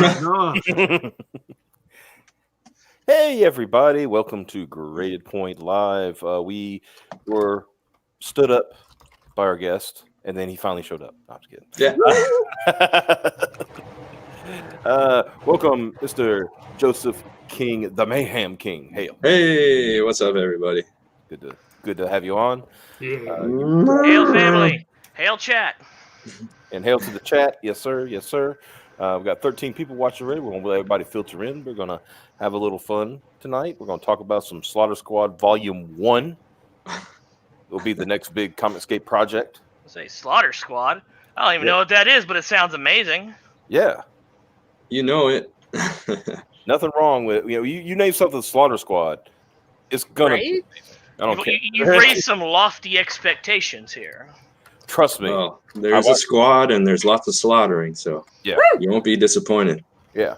Oh, no. Hey, everybody. Welcome to Graded Point Live. We were stood up by our guest, and then he finally showed up. No, I'm just kidding. Yeah. Welcome, Mr. Joseph King, the Mayhem King. Hail. Hey, what's up, everybody? Good to have you on. Yeah. Hail family. Hail chat. And hail to the chat. Yes, sir. Yes, sir. We've got 13 people watching already. We're going to let everybody filter in. We're going to have a little fun tonight. We're going to talk about some Slaughter Squad Volume 1. It'll be the next big Comicscape project. Say Slaughter Squad. I don't even know what that is, but it sounds amazing. Yeah. You know it. Nothing wrong with you name something Slaughter Squad. It's going to I don't care. You've raised some lofty expectations here. Trust me. Well, there's a squad and there's lots of slaughtering, so yeah, you won't be disappointed. Yeah.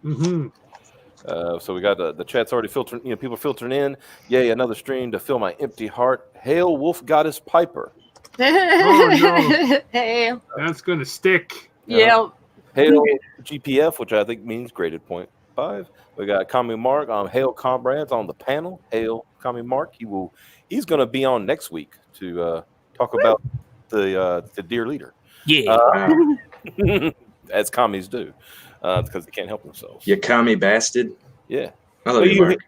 Mm-hmm. So we got the chat's already filtering. People filtering in. Yay, another stream to fill my empty heart. Hail, Wolf Goddess Piper. Oh, no. Hey. That's going to stick. Yep. Hail, GPF, which I think means Graded Point 5. We got Kami Mark. Hail, comrades on the panel. Hail, Kami Mark. He's going to be on next week to talk about the Dear Leader. Yeah. As commies do, because they can't help themselves. You commie bastard. Yeah. I love you, Mark.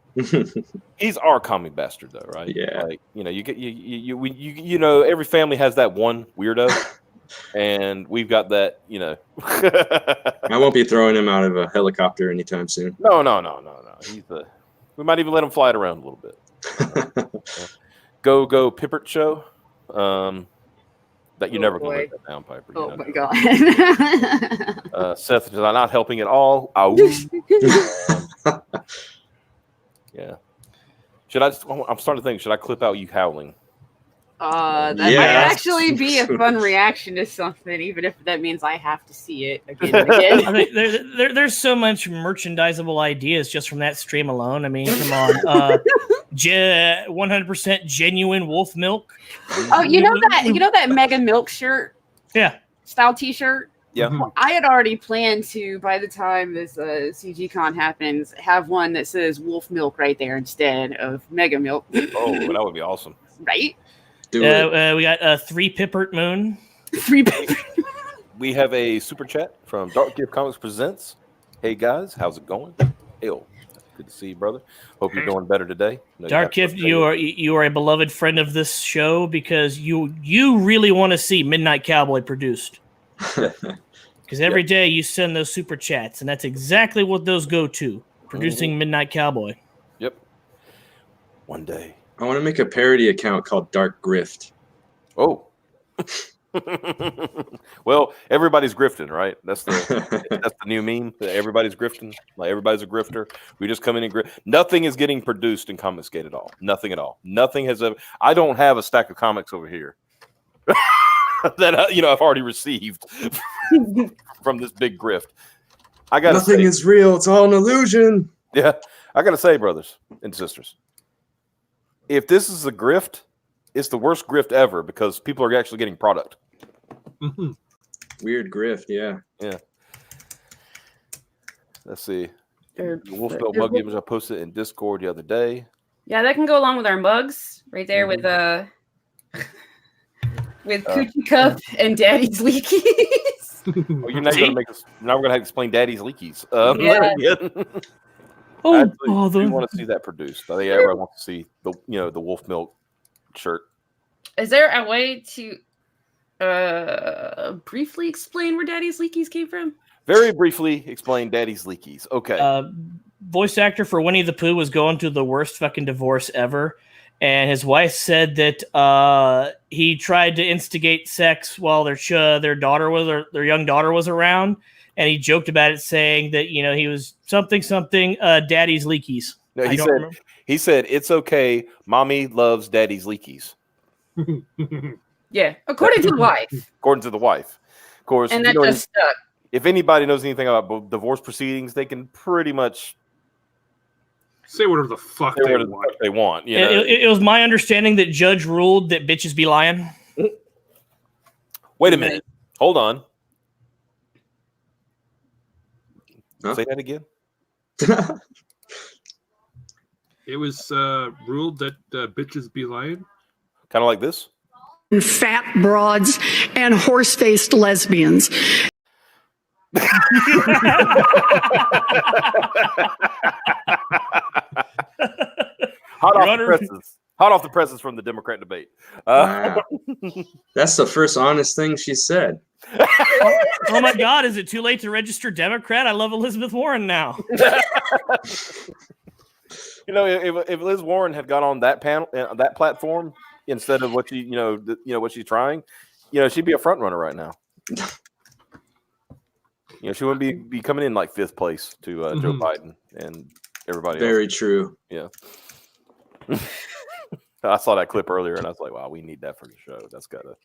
He's our commie bastard, though, right? Yeah. Like, you get you know, every family has that one weirdo, and we've got that. I won't be throwing him out of a helicopter anytime soon. No. We might even let him fly it around a little bit. Go Pippert show. That you never gonna let that down, Piper. Oh my God. Seth is not helping at all. Yeah. I'm starting to think. Should I clip out you howling? That Yeah. might actually be a fun reaction to something, even if that means I have to see it again and again. I mean, there's so much merchandisable ideas just from that stream alone. I mean, come on, 100% genuine wolf milk. Oh, you know that Mega Milk shirt? Yeah. Style T-shirt. Yeah. Mhm. I had already planned to, by the time this CG Con happens, have one that says Wolf Milk right there instead of Mega Milk. Oh, that would be awesome. Right? Do it. We got 3 Pippert Moon. 3 paper. We have a super chat from Dark Gift Comics Presents. Hey guys, how's it going? Hail. Good to see you, brother. Hope you're doing better today. Dark Gift, you are a beloved friend of this show because you really want to see Midnight Cowboy produced. Because every day you send those super chats, and that's exactly what those go to, producing Midnight Cowboy. Yep. One day. I want to make a parody account called Dark Grift. Oh. Well, everybody's grifting, right? That's the new meme. That everybody's grifting. Like everybody's a grifter. We just come in and grift. Nothing is getting produced in Comicsgate at all. Nothing at all. Nothing has ever. I don't have a stack of comics over here that I've already received from this big grift. I got Nothing is real. It's all an illusion. Yeah, I gotta say, brothers and sisters, if this is a grift, it's the worst grift ever because people are actually getting product. Mhm. Weird grift, yeah. Yeah. Let's see. The Wolf Belt mug image I posted in Discord the other day. Yeah, that can go along with our mugs right there with Coochie Cup and Daddy's Leakies. Oh, you're not gonna make us. Now we're gonna have to explain Daddy's Leakies. Oh, I bother. want to see that produced. I think everyone wants to see the Wolf Milk shirt. Is there a way to briefly explain where Daddy's Leakies came from? Very briefly explain Daddy's Leakies. Okay. Voice actor for Winnie the Pooh was going through the worst fucking divorce ever. And his wife said that he tried to instigate sex while their young daughter was around, and he joked about it, saying that he was something Daddy's Leakies. No, he said it's okay. Mommy loves Daddy's Leakies. Yeah, according to the wife. According to the wife, of course. And that just stuck. If anybody knows anything about divorce proceedings, they can pretty much Say whatever the fuck they want. It was my understanding that Judge ruled that bitches be lying. Wait a minute. Hold on. Huh? Say that again. It was ruled that bitches be lying. Kind of like this. Fat broads and horse-faced lesbians. Hot Your off Honor. the presses. Hot off the presses from the Democrat debate. Wow. That's the first honest thing she said. Oh my God, is it too late to register Democrat? I love Elizabeth Warren now. You know, if Liz Warren had got on that panel, that platform, instead of what she, what she's trying, she'd be a front runner right now. She wouldn't be coming in like 5th place to Joe Biden and everybody Very else. true. Yeah. I saw that clip earlier and I was like, wow, we need that for the show. That's gotta.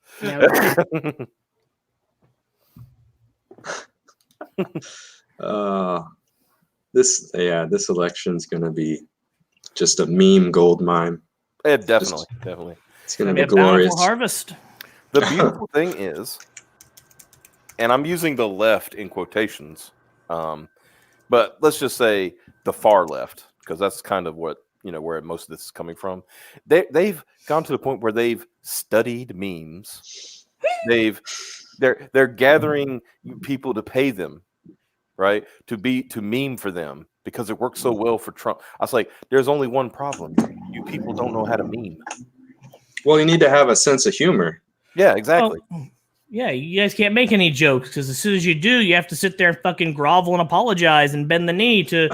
This election's gonna be just a meme gold mine. Yeah, definitely. It's gonna Be be a bountiful glorious. harvest. The beautiful thing is, and I'm using the left in quotations, but let's just say the far left, because that's kind of what where most of this is coming from. They've gone to the point where they've studied memes. They're gathering people to pay them, right? To meme for them because it works so well for Trump. I was like, there's only one problem: you people don't know how to meme. Well, you need to have a sense of humor. Yeah, exactly. Well, yeah, you guys can't make any jokes because as soon as you do, you have to sit there and fucking grovel and apologize and bend the knee to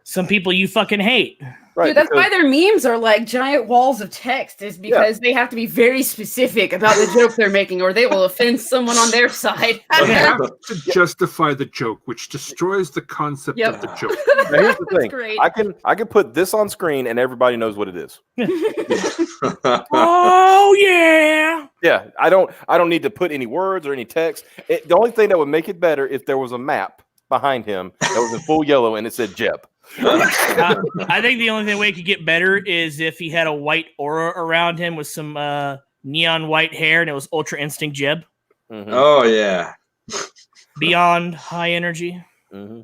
some people you fucking hate. Right, Dude, that's because- why their memes are like giant walls of text, is because they have to be very specific about the joke they're making, or they will offend someone on their side. They have to justify the joke, which destroys the concept Yep. of the joke. Now, here's the thing. great. I can put this on screen and everybody knows what it is. Oh yeah. Yeah, I don't need to put any words or any text. The only thing that would make it better if there was a map behind him that was in full yellow and it said Jeb. I think the only way it could get better is if he had a white aura around him with some neon white hair and it was Ultra Instinct Jeb. Mm-hmm. Oh yeah. Beyond high energy. Mm-hmm.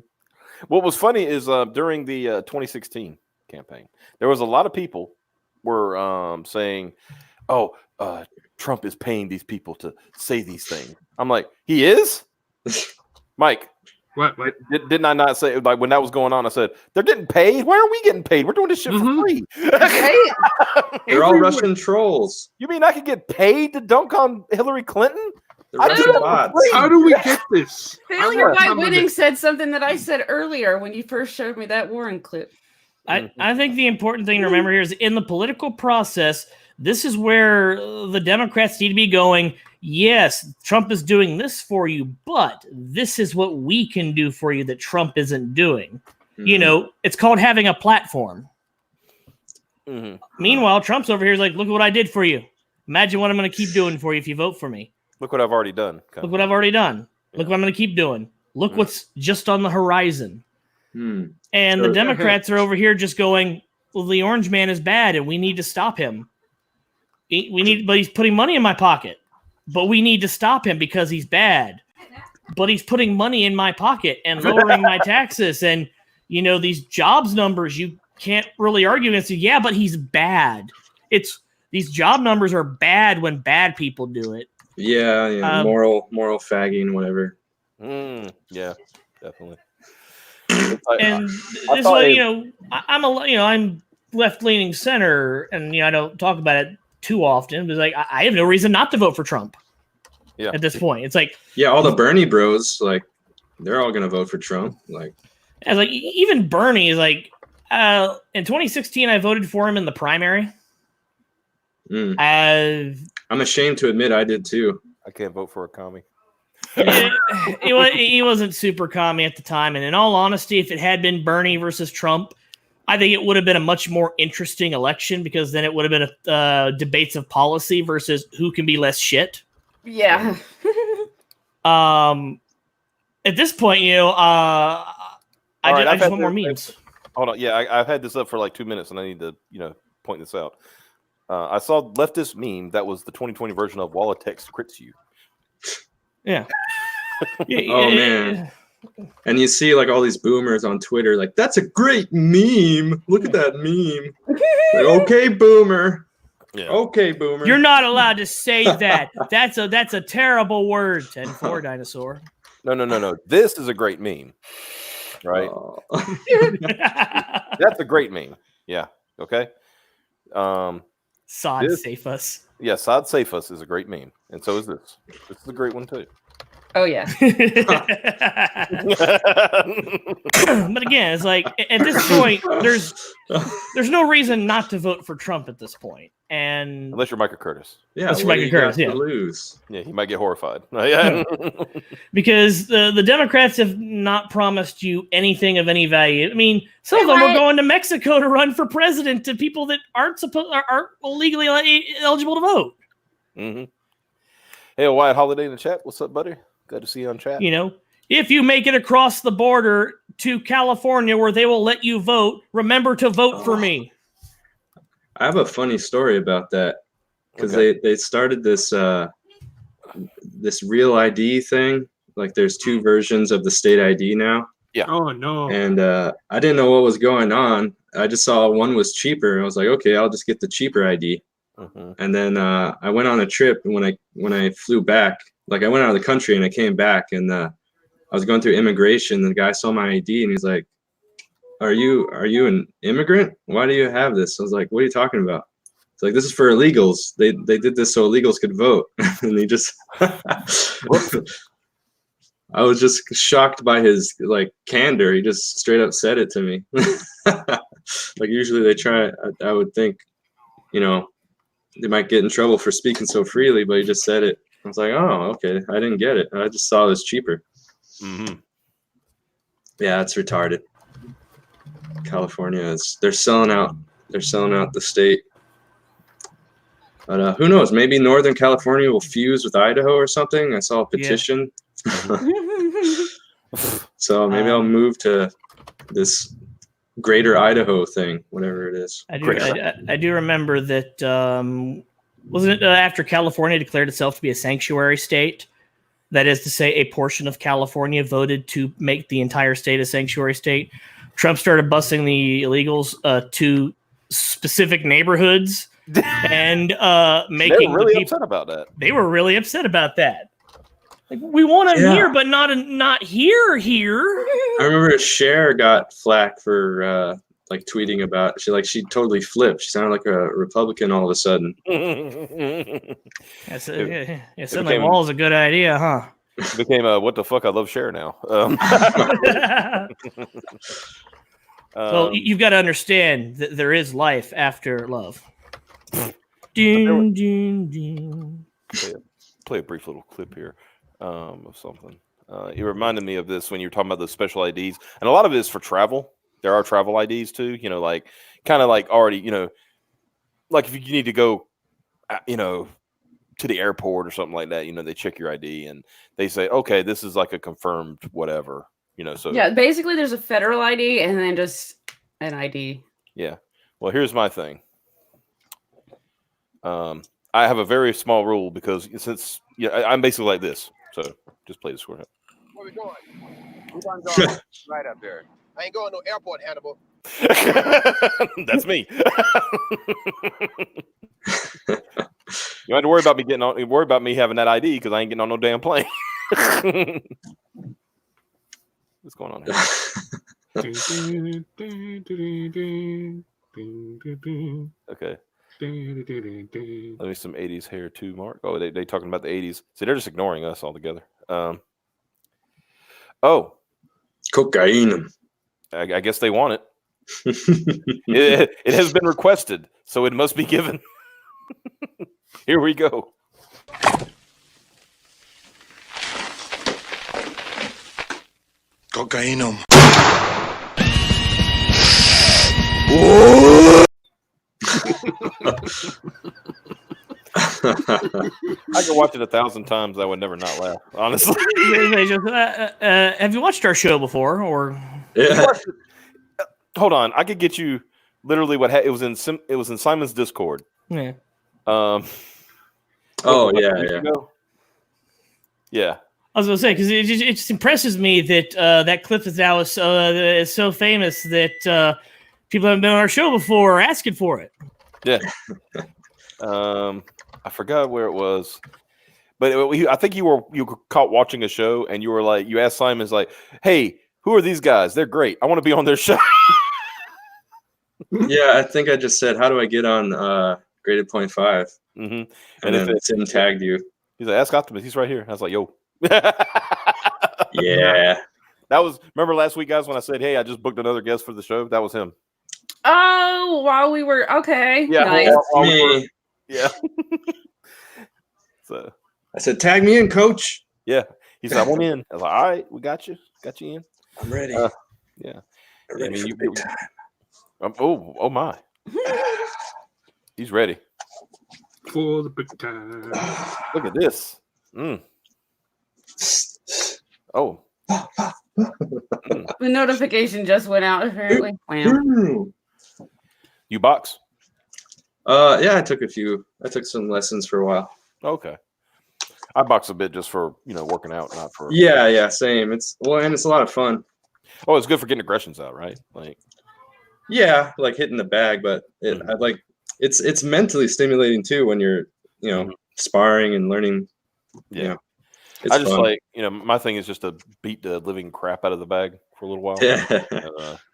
What was funny is during the 2016 campaign, there was a lot of people were saying, "Oh, Trump is paying these people to say these things." I'm like, "He is?" Mike, What? didn't I not say, like, when that was going on, I said, "They're getting paid? Why are we getting paid? We're doing this shit for free." Right? They're all Russian trolls. You mean I could get paid to dunk on Hillary Clinton? They're I Russian do that for bots. free. How do we get this? Failure by some of winning it. said something that I said earlier when you first showed me that Warren clip. I think the important thing to remember here is in the political process, this is where the Democrats need to be going. Yes, Trump is doing this for you, but this is what we can do for you that Trump isn't doing. You know, it's called having a platform. Mm-hmm. Meanwhile, Trump's over here is like, look what I did for you. Imagine what I'm going to keep doing for you if you vote for me. Look what I've already done. Look what I've already done. Look what I'm going to keep doing. Look what's just on the horizon. Hmm. And Sure. the Democrats are over here just going, well, the orange man is bad and we need to stop him. But he's putting money in my pocket. But we need to stop him because he's bad. But he's putting money in my pocket and lowering my taxes. And, you know, these jobs numbers, you can't really argue against it. Yeah, but he's bad. These job numbers are bad when bad people do it. Yeah, moral fagging, whatever. Yeah, definitely. And I this thought way, it- I'm left leaning center, and I don't talk about it too often. But like, I have no reason not to vote for Trump. Yeah. At this point, it's like, Yeah, all the Bernie bros, like, they're all gonna vote for Trump. Like, as like even Bernie is like, in 2016, I voted for him in the primary. I'm ashamed to admit I did too. I can't vote for a commie. He wasn't super commie at the time, and in all honesty, if it had been Bernie versus Trump, I think it would have been a much more interesting election because then it would have been debates of policy versus who can be less shit. Yeah. At this point, I just want more memes. Hold on. Yeah, I've had this up for like 2 minutes, and I need to, point this out. I saw leftist meme that was the 2020 version of Walla Text crits you. Yeah. Oh man, And you see like all these boomers on Twitter, like, that's a great meme. Look at that meme. Like, okay, boomer. Yeah. Okay, boomer. You're not allowed to say that. That's a terrible word. 10-4 dinosaur. No. This is a great meme, right? Oh. That's a great meme. Yeah. Okay. Sod This- save us. Yeah. Sod Safe Us is a great meme, and so is this. This is a great one too. Oh yeah. But again, it's like at this point, there's no reason not to vote for Trump at this point. And Unless you're Michael Curtis. Yeah, That's what Micah do you got Curtis, to yeah. lose? Yeah, he might get horrified. Yeah. because the Democrats have not promised you anything of any value. I mean, some of Hey, them are what? going to Mexico to run for president to people that aren't legally eligible to vote. Mm-hmm. Hey, Wyatt Holiday in the chat. What's up, buddy? Good to see you on chat. You know, if you make it across the border to California where they will let you vote, remember to vote for me. I have a funny story about that because they started this this Real ID thing. Like, there's two versions of the state ID now, Oh no. and I didn't know what was going on. I just saw one was cheaper, and I was like, okay, I'll just get the cheaper ID. Mm-hmm. And then I went on a trip, and when I flew back, like I went out of the country and I came back, and I was going through immigration, and the guy saw my ID and he's like, Are you an immigrant? Why do you have this? I was like, what are you talking about? It's like, this is for illegals. They did this so illegals could vote. And he just I was just shocked by his like candor. He just straight up said it to me. Like, usually they try, I would think, you know, they might get in trouble for speaking so freely, but he just said it. I was like, oh, okay. I didn't get it. I just saw it was cheaper. Mm-hmm. Yeah, it's retarded. California they're selling out the state. But who knows? Maybe Northern California will fuse with Idaho or something. I saw a petition. So maybe I'll move to this Greater Idaho thing, whatever it is. I do remember that wasn't it after California declared itself to be a sanctuary state? That is to say, a portion of California voted to make the entire state a sanctuary state. Trump started busing the illegals to specific neighborhoods and making They're really the people upset about that. They were really upset about that. Like, we want them here, but not here. I remember Cher got flack for like tweeting about. She totally flipped. She sounded like a Republican all of a sudden. Suddenly wall is a good idea, huh? Became a what the fuck? I love Cher now. Well, you've got to understand that there is life after love. Ding, ding, ding. Play a brief little clip here of something. It reminded me of this when you were talking about the special IDs, and a lot of it is for travel. There are travel IDs too. You know, like kind of like already. You know, like if you need to go, you know, to the airport or something like that. You know, they check your ID and they say, okay, this is like a confirmed whatever. You know, so Yeah, basically there's a federal ID and then just an ID. yeah. Well, here's my thing. I have a very small rule because since I'm basically like this. So just play the score. Where we going? We're going to go right up there. I ain't going to no airport, Hannibal. That's me. You don't have to worry about me getting on. Worry about me having that ID because I ain't getting on no damn plane. What's going on here? Okay. Let me some 80s hair too, Mark. Oh, they talking about the 80s. See, they're just ignoring us altogether. Oh, cocaine. I guess they want it. It has been requested, so it must be given. Here we go. Cocainum. I could watch it 1,000 times. I would never not laugh. Honestly. Have you watched our show before? Or Yeah. Hold on, I could get you literally what it was in. It was in Simon's Discord. Yeah. Oh what, yeah, a week yeah. ago? Yeah. I was gonna say because it just impresses me that that clip is now is so famous that people haven't been on our show before are asking for it. Yeah. I forgot where it was, but I think you were caught watching a show and you were like, you asked Simon's like, "Hey, who are these guys? They're great. I want to be on their show." Yeah, I think I just said, how do I get on Graded Point 5? Mm-hmm. And then Tim tagged you. He's like, "Ask Optimus. He's right here." I was like, "Yo." Yeah. That was, remember last week, guys, when I said, "Hey, I just booked another guest for the show." That was him. Oh, while we were okay. Yeah. Nice. while we were- Me. yeah. So I said, tag me in, coach. yeah, he said, "I want in." I was like, "All right, we got you in." I'm ready. Yeah. I'm ready I mean, for you- big time. Oh my, he's ready. For the big time. Look at this. Oh, The notification just went out, apparently. Wow. you box? Yeah, I took some lessons for a while. Okay. I box a bit just for working out, not for. Yeah, same. It's a lot of fun. Oh, it's good for getting aggressions out, right? Like. Yeah, like hitting the bag, but Mhm. I like it's mentally stimulating too when you're sparring and learning. Yeah. It's I just fun. like my thing is just to beat the living crap out of the bag for a little while. Yeah.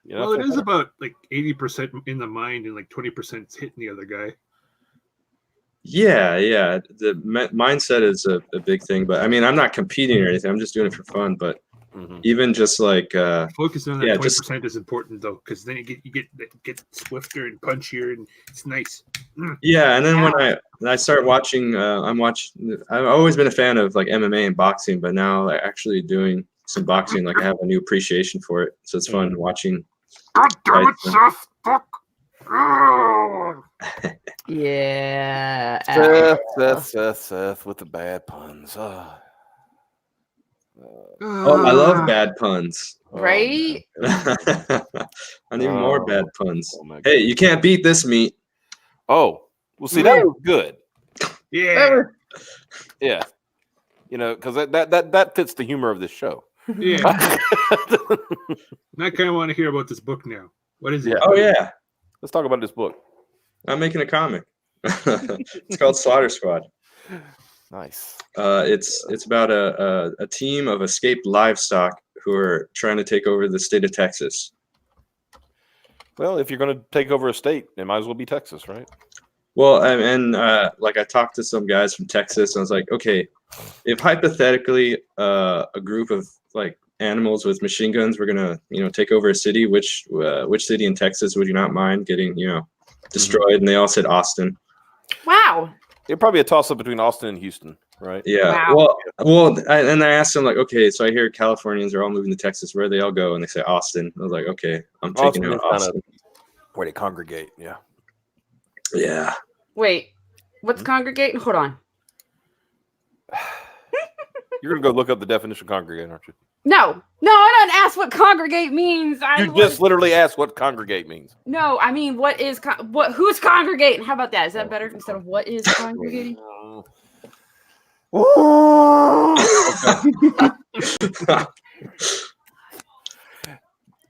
Well, it is about like 80% in the mind and like 20% hitting the other guy. Yeah. The mindset is a big thing, but I mean, I'm not competing or anything. I'm just doing it for fun. But Mhm. even just like Focusing on that Yeah, 20% is important though, because then you get swifter and punchier, and it's nice. yeah, and then when I start watching, I've always been a fan of like MMA and boxing, but now like actually doing some boxing, like I have a new appreciation for it. So it's fun watching. God damn it, Right. Seth! Fuck! Oh. Yeah. Seth with the bad puns. Oh, I love bad puns. Right? I need more bad puns. Oh my God. Hey, you can't beat this meat. Oh, well, see, that was good. Yeah, Yeah, because that fits the humor of this show. yeah. I kind of want to hear about this book now. What is it? Yeah. Oh yeah, Let's talk about this book. I'm making a comic. It's called Slaughter Squad. Nice. It's about a team of escaped livestock who are trying to take over the state of Texas. Well, if you're going to take over a state, it might as well be Texas, right? Well, and like I talked to some guys from Texas, and I was like, okay, if hypothetically a group of like animals with machine guns were gonna take over a city, which city in Texas would you not mind getting destroyed? And they all said Austin. Wow. It'd probably be a toss up between Austin and Houston, right? Yeah. Wow. Well, I asked them like, okay, so I hear Californians are all moving to Texas. Where do they all go? And they say Austin. I was like, okay, I'm taking out Austin is Austin. Where they congregate, yeah. Yeah. Wait. What's congregating? Hold on. You're going to go look up the definition of congregate, aren't you? No, I don't ask what congregate means. You just literally asked what congregate means. No, I mean, what is who's congregating? How about that? Is that better instead of what is congregating?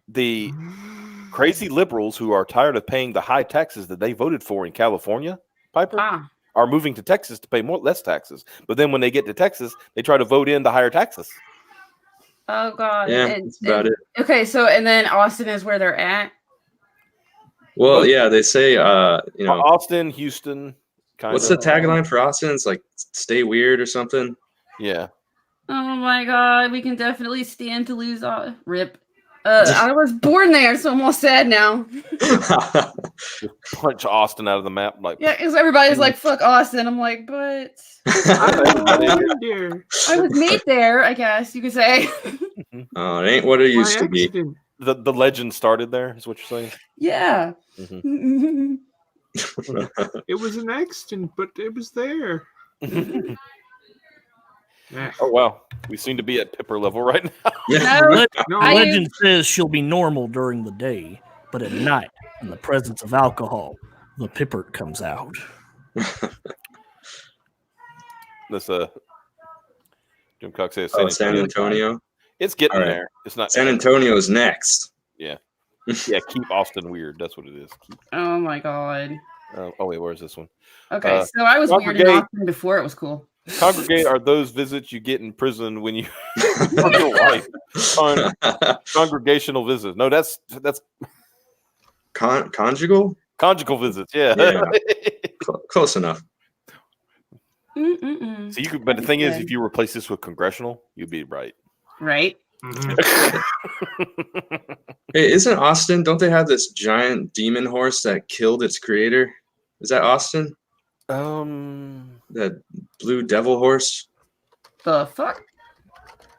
The crazy liberals who are tired of paying the high taxes that they voted for in California, Piper, are moving to Texas to pay less taxes. But then when they get to Texas, they try to vote in the higher taxes. Oh God. Yeah, that's about it. Okay, so and then Austin is where they're at. Well, yeah, they say Austin, Houston. What's the tagline for Austin? It's like "Stay weird" or something. Yeah. Oh my God, we can definitely stand to lose. Rip. I was born there, so I'm all sad now. Punch Austin out of the map, like Yeah, because everybody's like, "Fuck Austin." I'm like, but I was made there. I guess you could say. Oh, it ain't what it used to be. The legend started there, is what you're saying? Yeah. Mhm. It was an accident, but it was there. Oh wow, we seem to be at Pipper level right now. No, Legend says she'll be normal during the day, but at night, in the presence of alcohol, the Pippert comes out. Let's Jim Cox says San Antonio. It's getting All right. there. It's not San Antonio's next. Yeah. Yeah, keep Austin weird. That's what it is. Oh my god. Oh wait, where's this one? Okay, so I was weird in congregate- Austin before it was cool. Congregate are those visits you get in prison when you from your wife. Congregational visits. No, that's Conjugal? conjugal visits. Yeah. Yeah. Close enough. Mm-mm-mm. So you could, but the thing is, if you replace this with congressional, you'd be right. Right? Hey, isn't Austin? Don't they have this giant demon horse that killed its creator? Is that Austin? That blue devil horse? The fuck?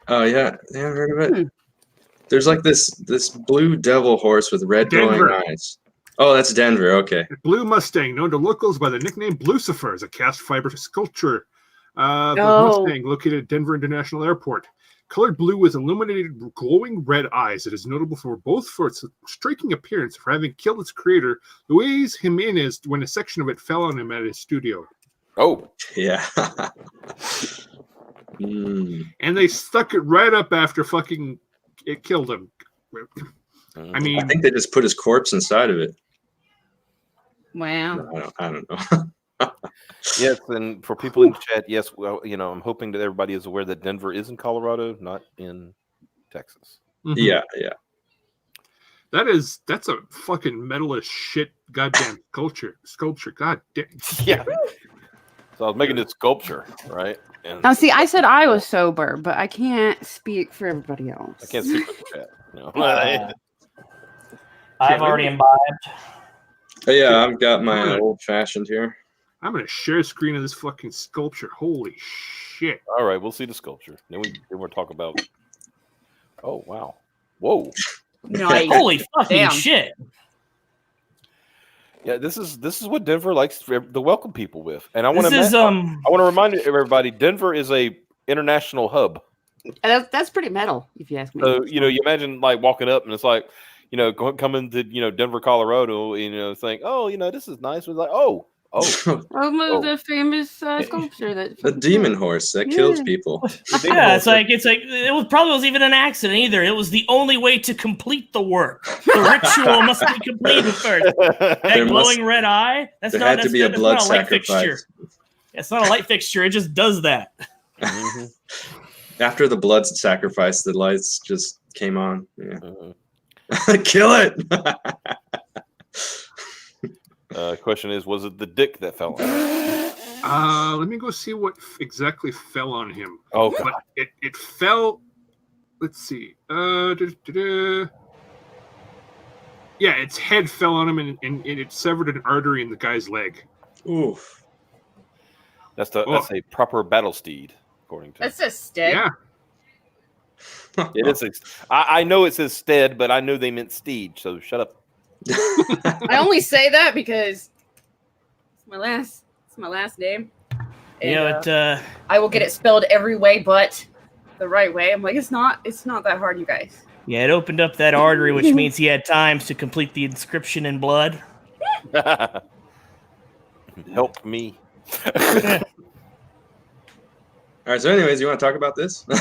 Oh yeah, you haven't heard of it? There's like this blue devil horse with red glowing Denver. eyes. Oh, that's Denver. Okay. Blue Mustang, known to locals by the nickname Blucifer, is a cast fiber sculpture. The Oh. Mustang, located at Denver International Airport. Colored blue with illuminated glowing red eyes. It is notable for its striking appearance for having killed its creator, Luis Jimenez, when a section of it fell on him at his studio. Oh, Yeah. And they stuck it right up after fucking it killed him. I mean, I think they just put his corpse inside of it. Wow. I don't know. yes. And for people in the chat, yes, well, I'm hoping that everybody is aware that Denver is in Colorado, not in Texas. Yeah. that's a fucking metal as shit goddamn sculpture. God damn. Yeah. So I was making this sculpture, right? And Now, see, I said I was sober, but I can't speak for everybody else. I can't speak for the chat. No. I've already imbibed. Oh, yeah, I've got my old fashioned here. I'm gonna share a screen of this fucking sculpture. Holy shit! All right, we'll see the sculpture. Then we'll talk about. Oh wow! Whoa! Nice. Holy fucking Damn. shit! Yeah, this is what Denver likes to welcome people with, and I want This is I want to remind everybody, Denver is a international hub. That's pretty metal, if you ask me. So you imagine like walking up and it's like, coming to Denver, Colorado, think, oh, this is nice. We're like, oh, the famous sculpture that The demon horse that kills people. Yeah, it's like it was even an accident either. It was the only way to complete the work. The ritual must be completed first. That glowing red eye. There had to be a blood sacrifice. It's not a light fixture. It just does that. After the blood sacrifice, the lights just came on. Yeah. Kill it. Question is, was it the dick that fell on? Let me go see what exactly fell on him. Oh, but it fell. Let's see. Yeah, its head fell on him, and it severed an artery in the guy's leg. Oof. That's a proper battle steed, according to. That's a stick. Yeah. It is. I know it says stead, but I knew they meant steed. So shut up. I only say that because it's my last name. And, I will get it spelled every way but the right way. I'm like, it's not that hard, you guys. Yeah, it opened up that artery, which means he had times to complete the inscription in blood. Help me. All right. So, anyways, you want to talk about this? We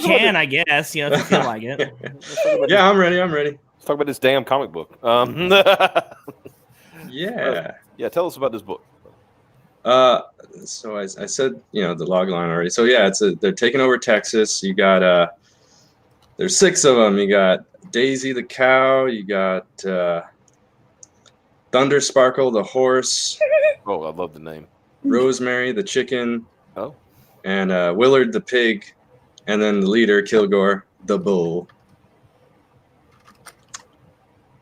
can, I guess. If you feel like it. Yeah, I'm ready. Let's talk about this damn comic book. Yeah. Yeah. Tell us about this book. So I said, the log line already. So yeah, they're taking over Texas. You got there's 6 of them. You got Daisy the cow. You got Thunder Sparkle the horse. Oh, I love the name. Rosemary the chicken. Oh. And Willard the pig, and then the leader Kilgore the bull.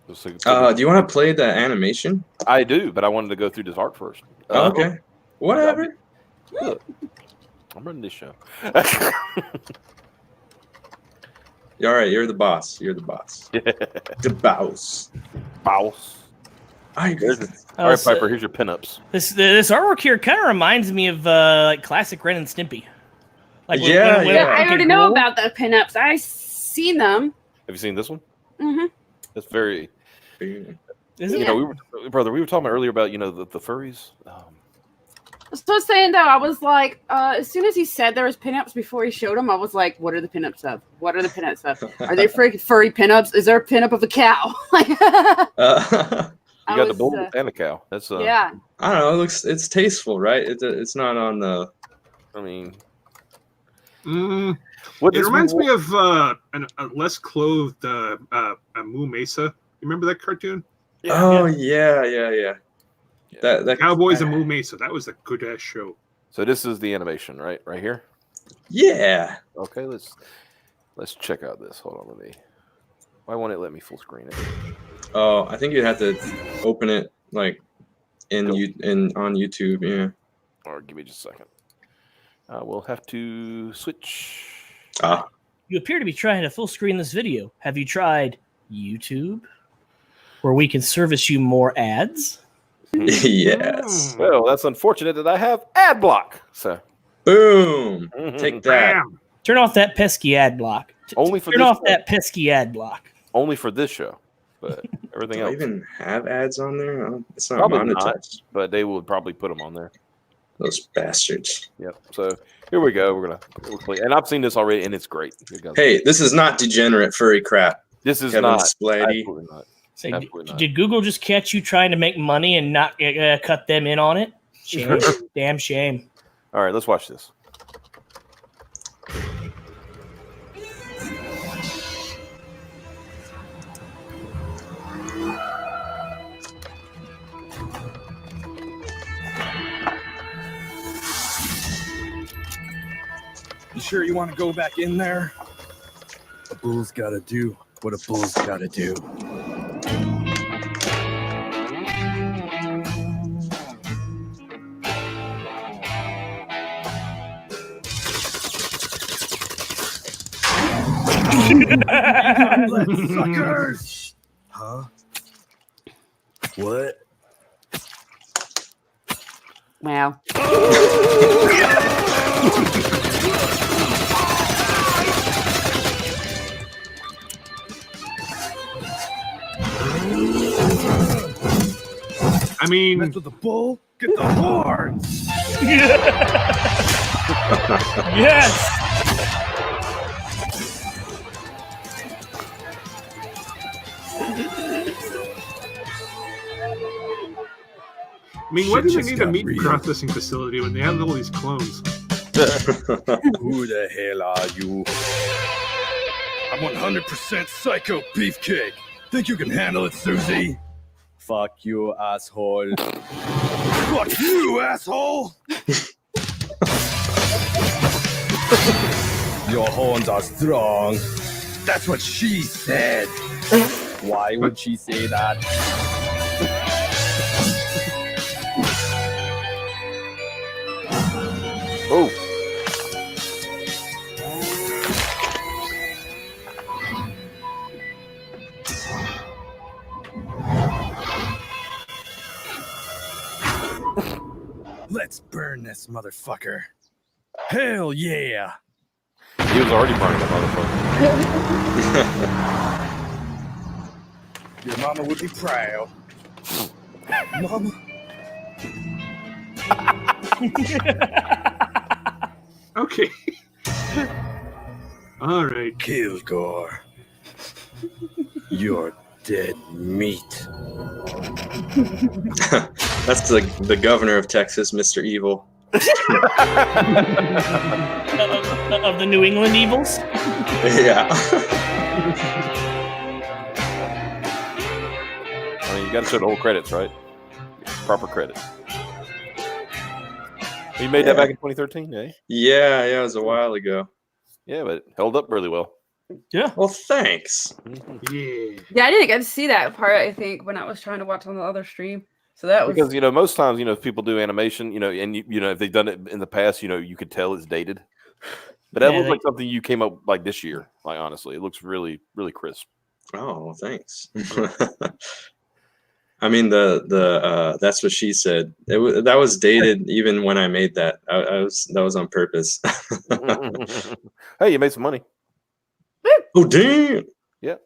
Do you want to play the animation? I do, but I wanted to go through this art first. Okay. Whatever. Look, I'm running this show. All right, you're the boss. The boss. Boss. All right, Piper. Here's your pinups. This artwork here kind of reminds me of like classic Ren and Stimpy. Like I already know about the pinups. I've seen them. Have you seen this one? Mm-hmm. That's very. Is it? We were talking earlier about the furries. So I was saying though, I was like, as soon as he said there was pinups before he showed them, I was like, what are the pinups of? What are the pinups of? Are they freaking furry pinups? Is there a pinup of a cow? You got the bull and the cow. That's yeah. I don't know. It's tasteful, right? It's not on the. I mean, it reminds me of a less clothed Moo Mesa. You remember that cartoon? Yeah. That Cowboys and Moo Mesa. That was a good ass show. So this is the animation, right here. Yeah. Okay, let's check out this. Hold on, why won't it let me full screen it? Oh, I think you'd have to open it like on YouTube. Yeah. Or give me just a second. We'll have to switch. You appear to be trying to full screen this video. Have you tried YouTube, where we can service you more ads? Yes. Well, that's unfortunate that I have ad block. So, boom, take that. Bam. Turn off that pesky ad block. Only for turn off that pesky ad block. Only for this show, but everything else. Do I even have ads on there? It's not Probably monetized. not, but they would probably put them on there. Those bastards. Yep. So here we go. We'll play, and I've seen this already, and it's great. Hey, this is not degenerate furry crap. This is Kevin not. Spladey. Absolutely not. Say, Absolutely not. Did Google just catch you trying to make money and not cut them in on it? Shame. Damn shame. All right, let's watch this. You sure you want to go back in there? A bull's gotta do what a bull's gotta do. Suckers! Huh? What? Wow. I mean, mess with the bull, get the horns. Yes. I mean, why do they Shit need just a got meat real. processing facility when they have all these clones? Who the hell are you? I'm 100% psycho beefcake. Think you can handle it, Susie? Fuck you, asshole. Fuck you, asshole! Your horns are strong. That's what she said. Why would she say that? Oh. Let's burn this motherfucker. Hell yeah! He was already burning the motherfucker. Your mama would be proud. Mama. Okay. All right. Kilgore. You're dead meat. That's the governor of Texas, Mr. Evil. Of the New England Evils? Yeah. I mean, you got to show the whole credits, right? Proper credit. You made that back in 2013, eh? Yeah, it was a while ago. Yeah, but it held up really well. Yeah. Well, thanks. Yeah. Yeah, I didn't get to see that part, I think, when I was trying to watch on the other stream. So that was Because most times if people do animation, and if they've done it in the past, you could tell it's dated. But that looks like something you came up like this year. Like honestly, it looks really, really crisp. Oh, well, thanks. I mean, the that's what she said. That was dated even when I made that. That was on purpose. Hey, you made some money. Oh damn! Yep.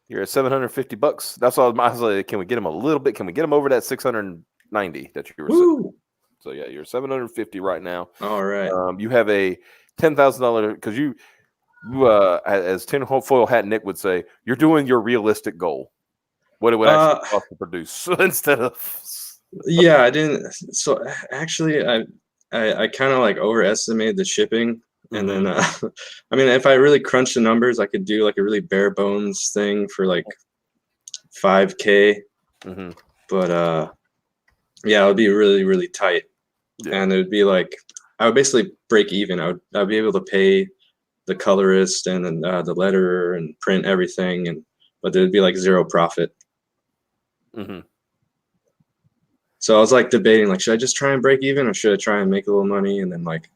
You're at $750. That's all. I was like, can we get him a little bit? Can we get him over that 690 that you were? Woo. So yeah, you're 750 right now. All right. You have a $10,000 because you as tinfoil hat Nick would say, you're doing your realistic goal. What it would actually cost to produce instead of. Yeah, I didn't. So actually, I kind of like overestimated the shipping, and then I mean, if I really crunch the numbers, I could do like a really bare bones thing for like $5K. But yeah, it would be really really tight, and it would be like I would basically break even. I'd be able to pay the colorist and then the letterer and print everything, but there'd be like zero profit. So I was like debating, like, should I just try and break even or should I try and make a little money? And then like,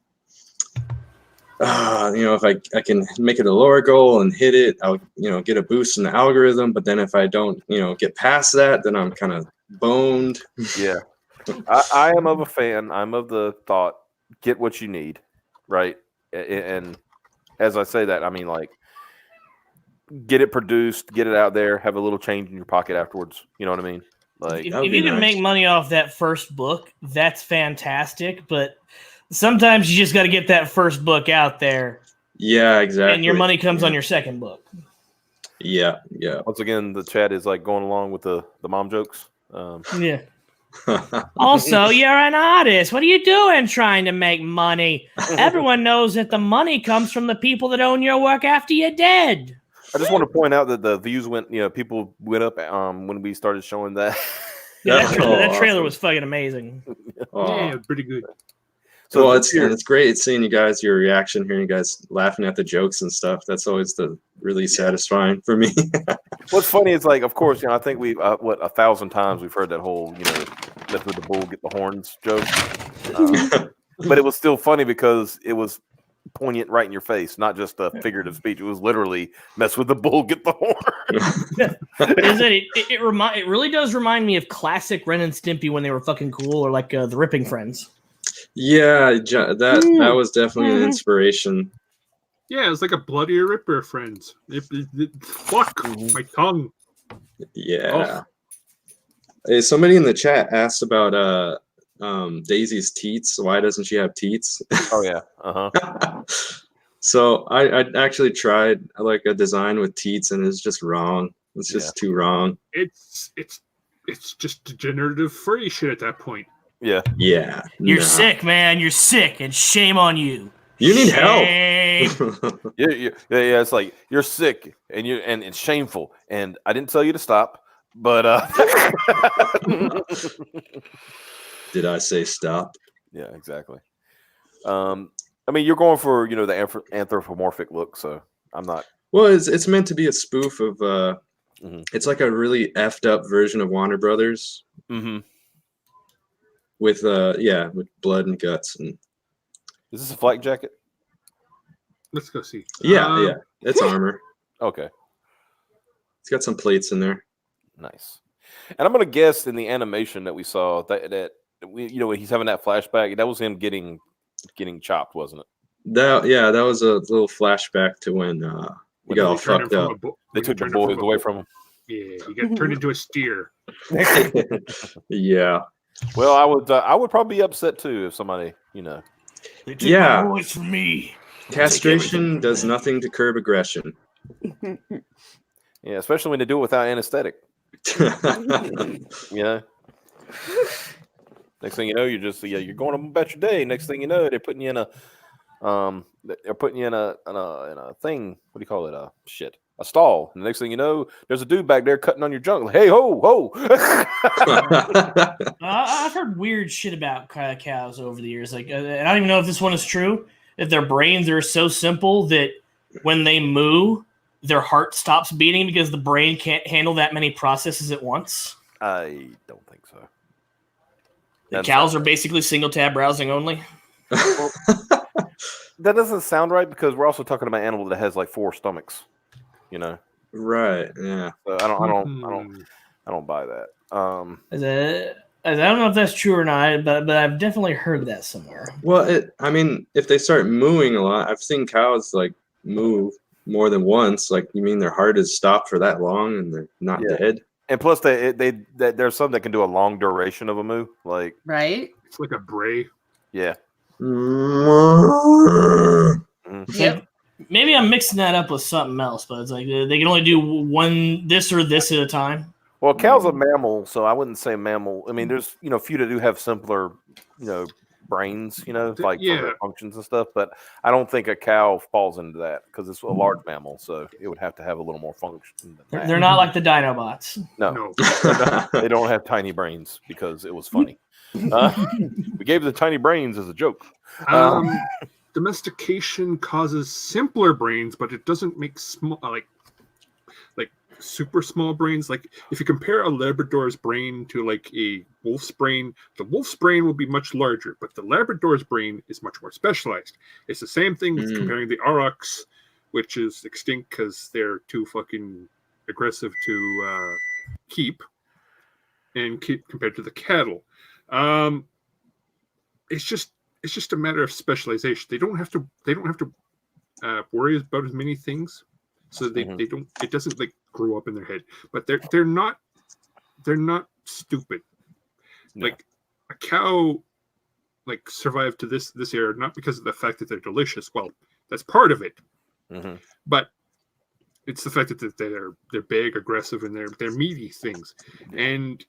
if I can make it a lower goal and hit it, I'll, get a boost in the algorithm. But then if I don't, get past that, then I'm kind of boned. Yeah. I am of a fan. I'm of the thought, get what you need. Right. And as I say that, I mean, like, get it produced, get it out there, have a little change in your pocket afterwards. You know what I mean? Like, if you can make money off that first book, that's fantastic. But sometimes you just got to get that first book out there. Yeah, exactly. And your money comes on your second book. Yeah. Once again, the chat is like going along with the mom jokes. Yeah. Also, you're an artist. What are you doing trying to make money? Everyone knows that the money comes from the people that own your work after you're dead. I just want to point out that the views went, people went up when we started showing that. Yeah, that trailer was fucking amazing. Yeah, pretty good. So it's great seeing you guys, your reaction, hearing you guys laughing at the jokes and stuff. That's always really satisfying for me. What's funny is, like, of course, I think we've 1,000 times we've heard that whole, that's where the bull get the horns joke. But it was still funny because it was poignant right in your face, not just a figurative speech. It was literally mess with the bull, get the horn. It really does remind me of classic Ren and Stimpy when they were fucking cool, or like the Ripping Friends. Yeah, that was definitely an inspiration. Yeah, it was like a Bloody Ripper, friends. Fuck my tongue. Yeah. Hey, somebody in the chat asked about Daisy's teats. Why doesn't she have teats? Oh yeah. So I actually tried like a design with teats, and it's just wrong. It's just too wrong. It's just degenerative furry shit at that point. Yeah. You're sick, man. You're sick, and shame on you. You need help. Yeah. It's like you're sick, and it's shameful. And I didn't tell you to stop, but did I say stop? Yeah, exactly. I mean, you're going for the anthropomorphic look, so I'm not. Well, it's meant to be a spoof of. It's like a really effed up version of Warner Brothers. With with blood and guts. And is this a flak jacket? Let's go see. Yeah, it's armor. Okay, it's got some plates in there. Nice. And I'm gonna guess in the animation that we saw that when he's having that flashback, that was him getting chopped, wasn't it? That was a little flashback to when he got all fucked up. They took the boys away from him. Yeah, he got turned into a steer. Yeah. Well, I would probably be upset too if somebody, They took my boys from me. Castration does nothing to curb aggression. Yeah, especially when they do it without anesthetic. Next thing you know, you're just you're going about your day. Next thing you know, they're putting you in a thing. What do you call it? A stall. And the next thing you know, there's a dude back there cutting on your junk. Like, hey, ho. I've heard weird shit about cows over the years. Like, and I don't even know if this one is true. If their brains are so simple that when they moo, their heart stops beating because the brain can't handle that many processes at once. I don't think so. The cows are basically single tab browsing only. Well, that doesn't sound right because we're also talking about an animal that has like 4 stomachs. Right? Yeah. So I don't buy that. I don't know if that's true or not, but I've definitely heard that somewhere. Well, if they start mooing a lot, I've seen cows like moo more than once. Like, you mean their heart is stopped for that long and they're not dead? And plus, there's some that can do a long duration of a moo. Like, right? It's like a bray. Yeah. Yep. Maybe I'm mixing that up with something else, but it's like they can only do one this or this at a time. Well, a cow's a mammal, so I wouldn't say mammal. I mean, there's a few that do have simpler, brains, like for their functions and stuff. But I don't think a cow falls into that because it's a large mammal, so it would have to have a little more function than that. They're not like the Dinobots. No. They don't have tiny brains because it was funny. We gave the tiny brains as a joke. Domestication causes simpler brains, but it doesn't make small, like super small brains. Like if you compare a Labrador's brain to like a wolf's brain, the wolf's brain will be much larger, but the Labrador's brain is much more specialized. It's the same thing with comparing the aurochs, which is extinct because they're too fucking aggressive to keep, compared to the cattle. It's just a matter of specialization. They don't have to worry about as many things, so they don't. It doesn't like grow up in their head. But they're not stupid. No. Like a cow, like survived to this era not because of the fact that they're delicious. Well, that's part of it, but it's the fact that they're big, aggressive, and they're meaty things, and.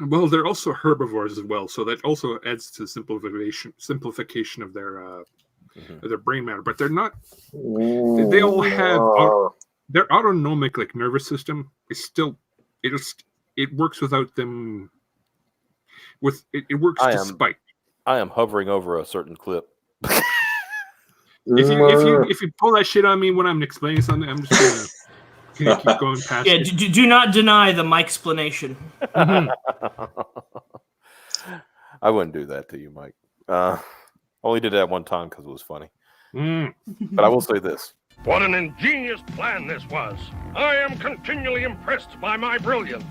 Well, they're also herbivores as well, so that also adds to simplification of their brain matter. But they're not. They all have their autonomic like nervous system is still it works without them. It works despite. I am hovering over a certain clip. If you pull that shit on me when I'm explaining something, I'm just gonna. Keep going past do not deny the Mike explanation. I wouldn't do that to you, Mike. Only did that one time because it was funny. But I will say this. What an ingenious plan this was. I am continually impressed by my brilliance.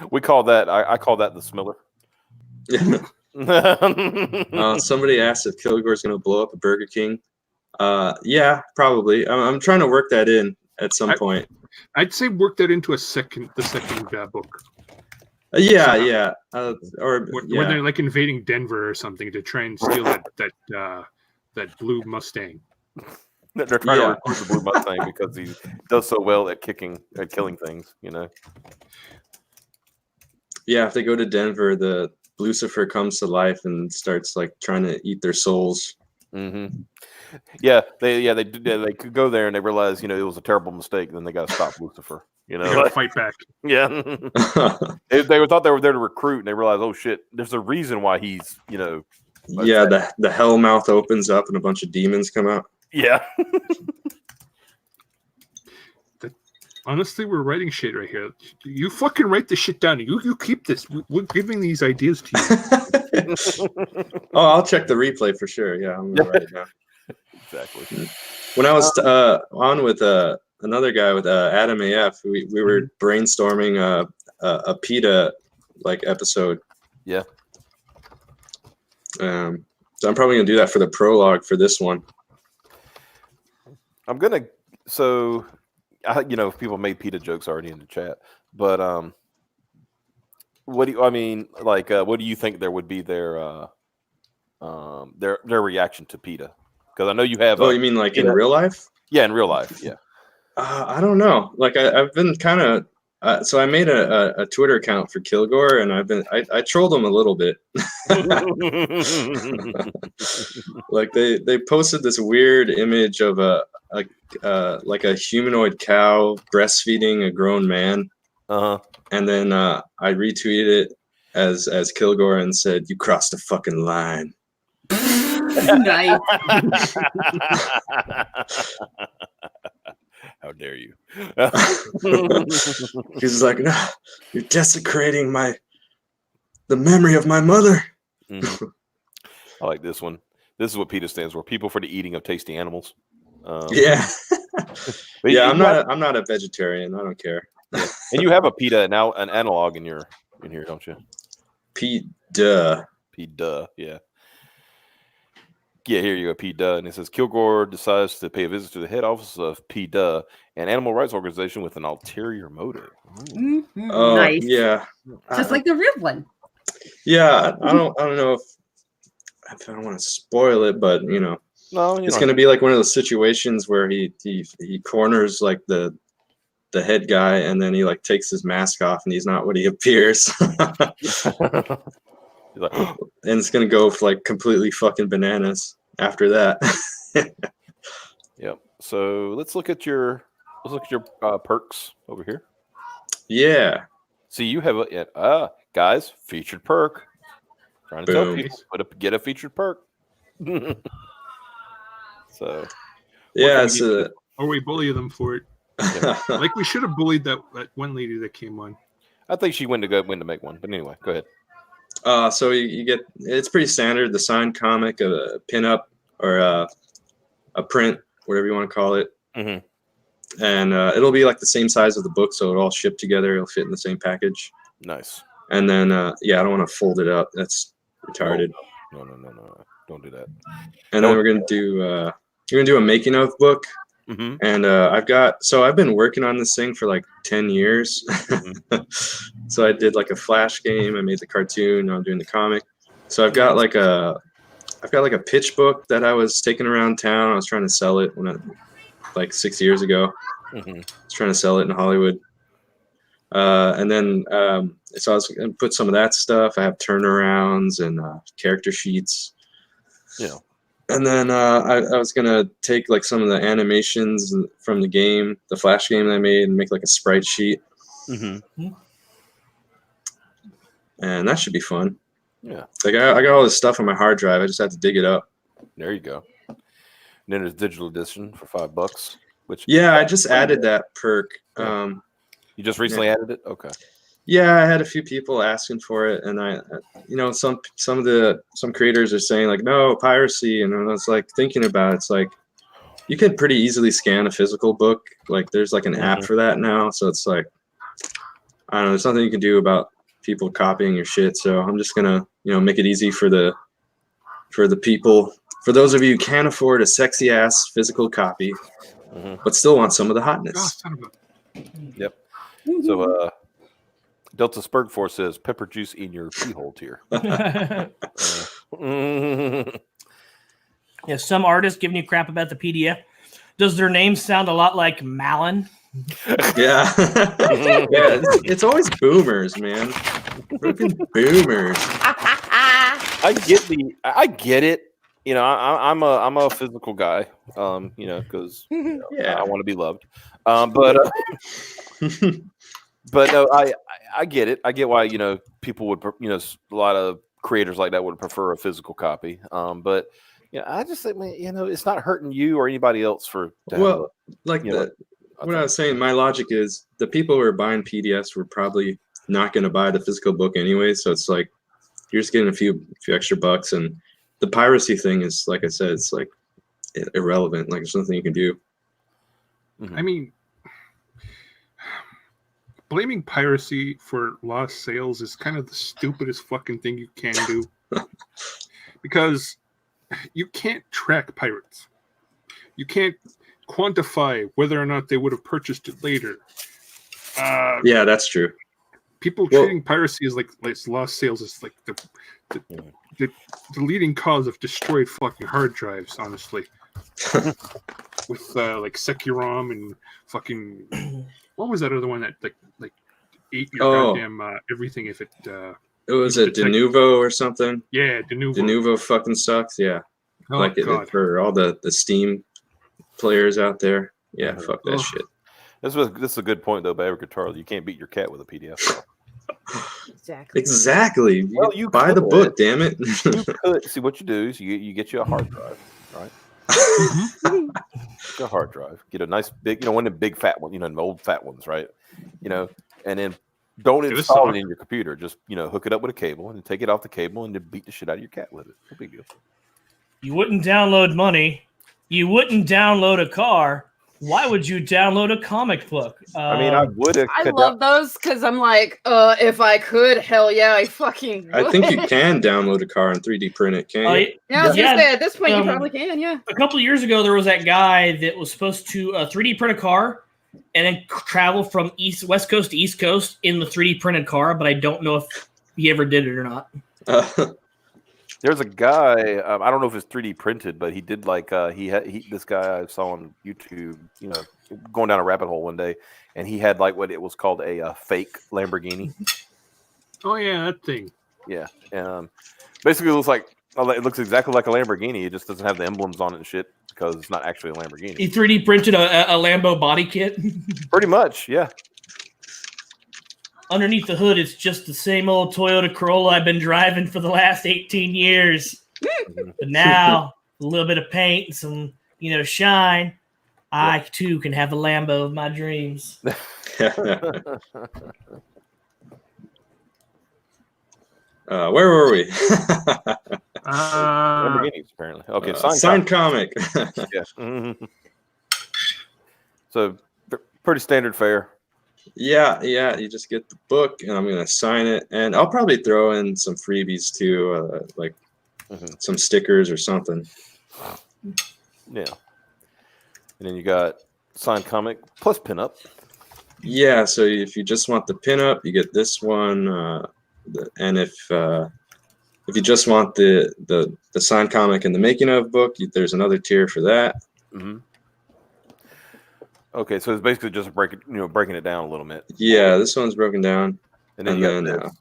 We call that, I call that the Smiller. Somebody asked if Kilgore's going to blow up a Burger King. Yeah, probably. I'm trying to work that in at some point. I'd say work that into the second book. Yeah. When they're like invading Denver or something to try and steal that blue Mustang. They're trying to recruit the blue Mustang because he does so well at killing things. Yeah, if they go to Denver, the Lucifer comes to life and starts like trying to eat their souls. Yeah, they could go there and they realize, it was a terrible mistake. And then they got to stop Lucifer. They got to fight back. Yeah, they thought they were there to recruit, and they realized, oh shit, there's a reason why he's, Yeah, the hell mouth opens up and a bunch of demons come out. Yeah. Honestly, we're writing shit right here. You fucking write this shit down. You keep this. We're giving these ideas to you. Oh, I'll check the replay for sure. Yeah, I'm gonna write it down. Exactly. When I was on with another guy with Adam AF, we were brainstorming a PETA like episode. Yeah. So I'm probably gonna do that for the prologue for this one. I'm gonna people made PETA jokes already in the chat, but what do you think there would be their reaction to PETA? Because I know you have. Oh, you mean like in real life? Yeah, in real life. Yeah. I don't know. Like I've been kind of. So I made a Twitter account for Kilgore, and I trolled him a little bit. Like they posted this weird image of a humanoid cow breastfeeding a grown man. And then I retweeted it as Kilgore and said, "You crossed the fucking line." Nice. How dare you? He's like, "No, you're desecrating the memory of my mother." I like this one. This is what PETA stands for: People for the Eating of Tasty Animals. Yeah. Yeah, I'm not a vegetarian. I don't care. Yeah. And you have a PETA now, an analog in here, don't you? PETA. PETA, yeah. Yeah, here you go, P. Duh. And it says Kilgore decides to pay a visit to the head office of P. Duh, an animal rights organization with an ulterior motive. Nice. Yeah. Just like the real one. Yeah, I don't know if I don't want to spoil it, but you know, No, it's gonna be like one of those situations where he corners like the head guy, and then he like takes his mask off, and he's not what he appears. Like, And it's gonna go like completely fucking bananas after that. yep. So let's look at your perks over here. Yeah. See, you have guys, featured perk. Trying to tell Boom. people, get a featured perk. So Yeah, What can we get? Or we bully them for it. Like we should have bullied that one lady that came on. I think she went to make one. But anyway, go ahead. so you get, it's pretty standard, the signed comic, a pinup, or a print, whatever you want to call it. Mm-hmm. And it'll be like the same size of the book, so it'll all ship together. It'll fit in the same package. Nice. And then yeah, I don't want to fold it up. That's retarded. No. Don't do that. And then we're gonna do a making of book. Mm-hmm. And I've been working on this thing for like 10 years. Mm-hmm. So I did like a Flash game. I made the cartoon. Now I'm doing the comic. So I've got like a pitch book that I was taking around town. I was trying to sell it like 6 years ago. Mm-hmm. I was trying to sell it in Hollywood. And then so I was gonna put some of that stuff. I have turnarounds and character sheets. Yeah. And then I was gonna take like some of the animations from the game, the Flash game that I made, and make like a sprite sheet. Mm-hmm. And that should be fun. Yeah. Like I got all this stuff on my hard drive. I just had to dig it up. There you go. And then there's digital edition for $5. Which I just added that perk. You just recently added it? Okay. Yeah, I had a few people asking for it, and some creators are saying like, no, piracy, and I was like thinking about it, it's like you can pretty easily scan a physical book. Like there's like an app for that now, so it's like I don't know, there's nothing you can do about people copying your shit. So I'm just gonna make it easy for the people. For those of you who can't afford a sexy ass physical copy, but still want some of the hotness. Yep. So Delta Spurgforce says pepper juice in your pee hole tier. Yeah, some artists giving you crap about the PDF. Does their name sound a lot like Malin? Yeah. Yeah, it's always boomers, man. Freaking boomers. I get it. I'm a physical guy. Because I want to be loved. But no, I get it. I get why people would a lot of creators like that would prefer a physical copy. But I just think it's not hurting you or anybody else what I was saying. My logic is the people who are buying PDFs were probably not going to buy the physical book anyway. So it's like you're just getting a few extra bucks, and the piracy thing is, like I said, it's like irrelevant. Like there's nothing you can do. Mm-hmm. I mean, blaming piracy for lost sales is kind of the stupidest fucking thing you can do. Because you can't track pirates. You can't quantify whether or not they would have purchased it later. Yeah, that's true. People treating piracy as like lost sales is like the leading cause of destroyed fucking hard drives, honestly. With like Securom and fucking what was that other one that like ate your goddamn everything if it was a Denuvo or something? Yeah, Denuvo. Denuvo fucking sucks. Yeah. For all the Steam players out there. Yeah, fuck that shit. This is a good point though, by Eric Guitar. You can't beat your cat with a PDF. Exactly. Well, you buy the book, damn it. You could see what you do is you get you a hard drive, right? Get a hard drive. Get a nice big, one of the big fat ones, the old fat ones, right? And then don't install it in your computer. Just hook it up with a cable and then take it off the cable and then beat the shit out of your cat with it. No big deal. You wouldn't download money. You wouldn't download a car. Why would you download a comic book? I mean, I would have. I love those because I'm like, if I could, hell yeah, I fucking would. I think you can download a car and 3D print it, can't you? Yeah, I was gonna say, at this point, you probably can, yeah. A couple of years ago, there was that guy that was supposed to 3D print a car and then travel from West Coast to East Coast in the 3D printed car, but I don't know if he ever did it or not. There's a guy. I don't know if it's 3D printed, but he did like this guy I saw on YouTube. You know, going down a rabbit hole one day, and he had like what it was called a fake Lamborghini. Oh yeah, that thing. Yeah, basically it looks exactly like a Lamborghini. It just doesn't have the emblems on it and shit because it's not actually a Lamborghini. He 3D printed a Lambo body kit. Pretty much, yeah. Underneath the hood, it's just the same old Toyota Corolla I've been driving for the last 18 years. But now, a little bit of paint and some, shine, I too can have a Lambo of my dreams. Where were we? Lamborghinis, apparently. Okay, signed comic. Yeah. Mm-hmm. So, pretty standard fare. Yeah. You just get the book, and I'm gonna sign it, and I'll probably throw in some freebies too, like some stickers or something. Yeah. And then you got signed comic plus pinup. Yeah. So if you just want the pinup, you get this one, and if you just want the signed comic and the making of book, there's another tier for that. Mm-hmm. Okay, so it's basically just breaking it down a little bit. Yeah, this one's broken down, and then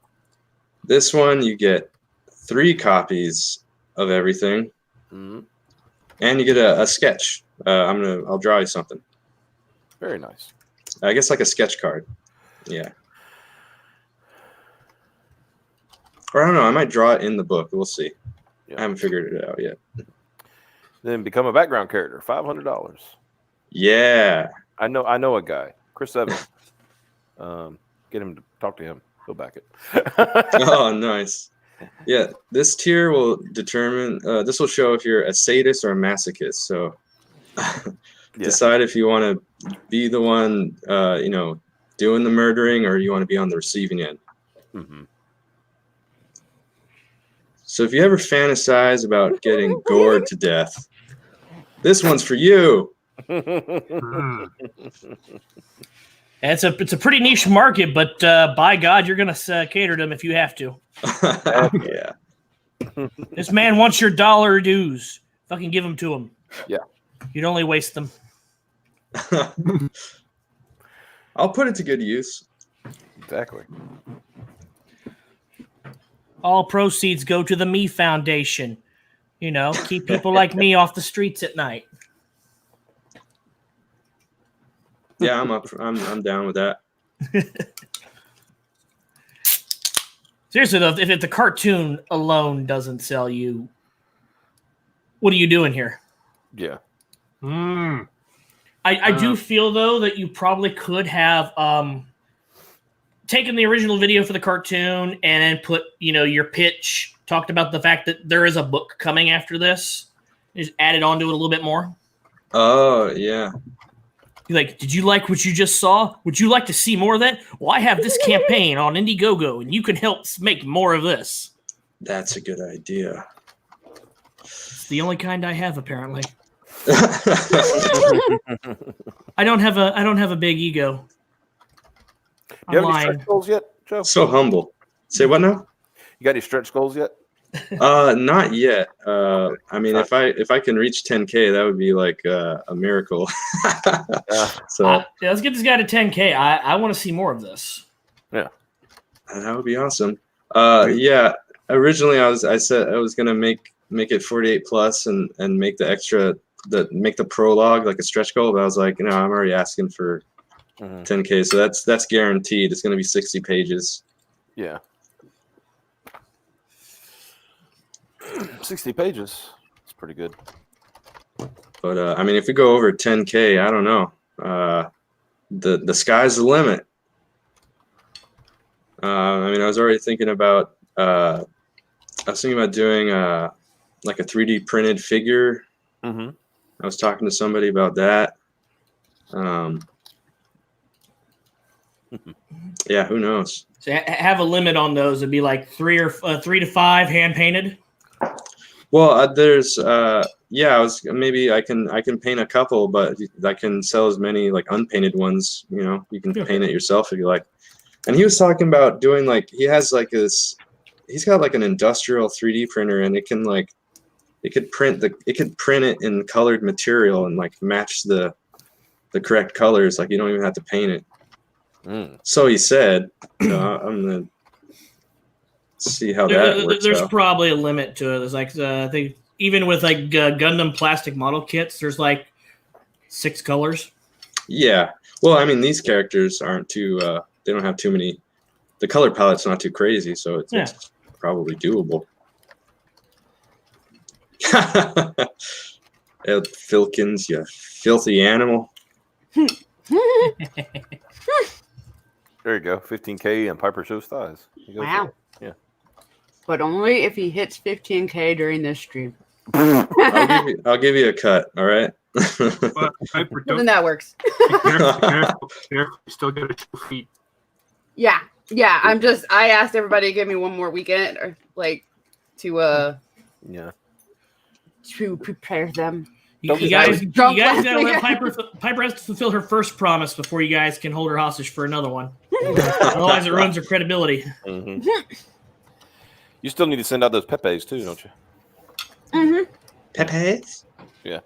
this one you get 3 copies of everything, and you get a sketch. I'll draw you something. Very nice. I guess like a sketch card. Yeah. Or I don't know. I might draw it in the book. We'll see. Yeah. I haven't figured it out yet. Then become a background character. $500. Yeah. I know a guy, Chris Evans. Get him to talk to him. He'll back it. Oh, nice. Yeah, this tier will determine. This will show if you're a sadist or a masochist. So decide if you want to be the one, doing the murdering, or you want to be on the receiving end. Mm-hmm. So if you ever fantasize about getting gored to death, this one's for you. It's a pretty niche market, but by God, you're gonna cater to them if you have to. Yeah. This man wants your dollar dues. Fucking give them to him. Yeah. You'd only waste them. I'll put it to good use. Exactly. All proceeds go to the Me Foundation. Keep people like me off the streets at night. Yeah, I'm up. I'm down with that. Seriously though, if the cartoon alone doesn't sell you, what are you doing here? Yeah. I do feel though that you probably could have taken the original video for the cartoon and then put your pitch, talked about the fact that there is a book coming after this, just added onto it a little bit more. Oh yeah. Like, did you like what you just saw? Would you like to see more of that? Well, I have this campaign on Indiegogo, and you can help make more of this. That's a good idea. It's the only kind I have, apparently. I don't have a big ego. You have any stretch goals yet, Joe? So humble. Say what now? You got any stretch goals yet? Not yet. I mean, if I can reach 10K, that would be like a miracle. So let's get this guy to 10K. I want to see more of this. Yeah, that would be awesome. Yeah. Originally, I said I was gonna make it 48 plus and make make the prologue like a stretch goal, but I was like, I'm already asking for 10K, so that's guaranteed. It's gonna be 60 pages. Yeah. 60 pages. It's pretty good. But I mean, if we go over 10K, I don't know. The sky's the limit. I mean, I was already thinking about doing like a 3D printed figure. Mm-hmm. I was talking to somebody about that. Yeah, who knows? So have a limit on those. It'd be like 3 to 5 hand painted. Well, there's maybe I can paint a couple, but I can sell as many like unpainted ones. You know, you can paint it yourself if you like. And he was talking about doing like he's got like an industrial 3D printer, and it could print it in colored material and like match the correct colors. Like you don't even have to paint it. So he said, I'm gonna see how that works There's out. probably a limit to it. There's like I think even with like Gundam plastic model kits, there's like 6 colors. Yeah. Well, I mean, these characters aren't too. They don't have too many. The color palette's not too crazy, so it's probably doable. Ed Filkins, you filthy animal. There you go, 15K and Piper shows thighs. Wow. Yeah. But only if he hits 15K during this stream. I'll give you a cut. All right. Then that works. You still got 2 feet. Yeah. I asked everybody to give me one more weekend, or like to prepare them. You guys gotta let Piper has to fulfill her first promise before you guys can hold her hostage for another one. Otherwise, it ruins her credibility. Mm-hmm. You still need to send out those Pepes too, don't you? Mm-hmm. Pepes? Yeah.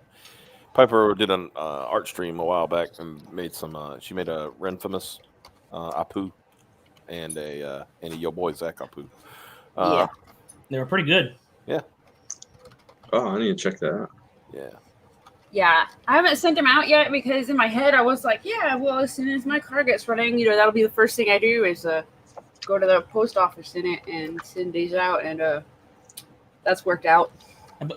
Piper did an art stream a while back and made some. She made a Renfamous Apu and a Yo Boy Zach Apu. Yeah, they were pretty good. Yeah. Oh, I need to check that out. Yeah. Yeah, I haven't sent them out yet because in my head I was like, yeah, well, as soon as my car gets running, that'll be the first thing I do is go to the post office in it and send these out, and that's worked out.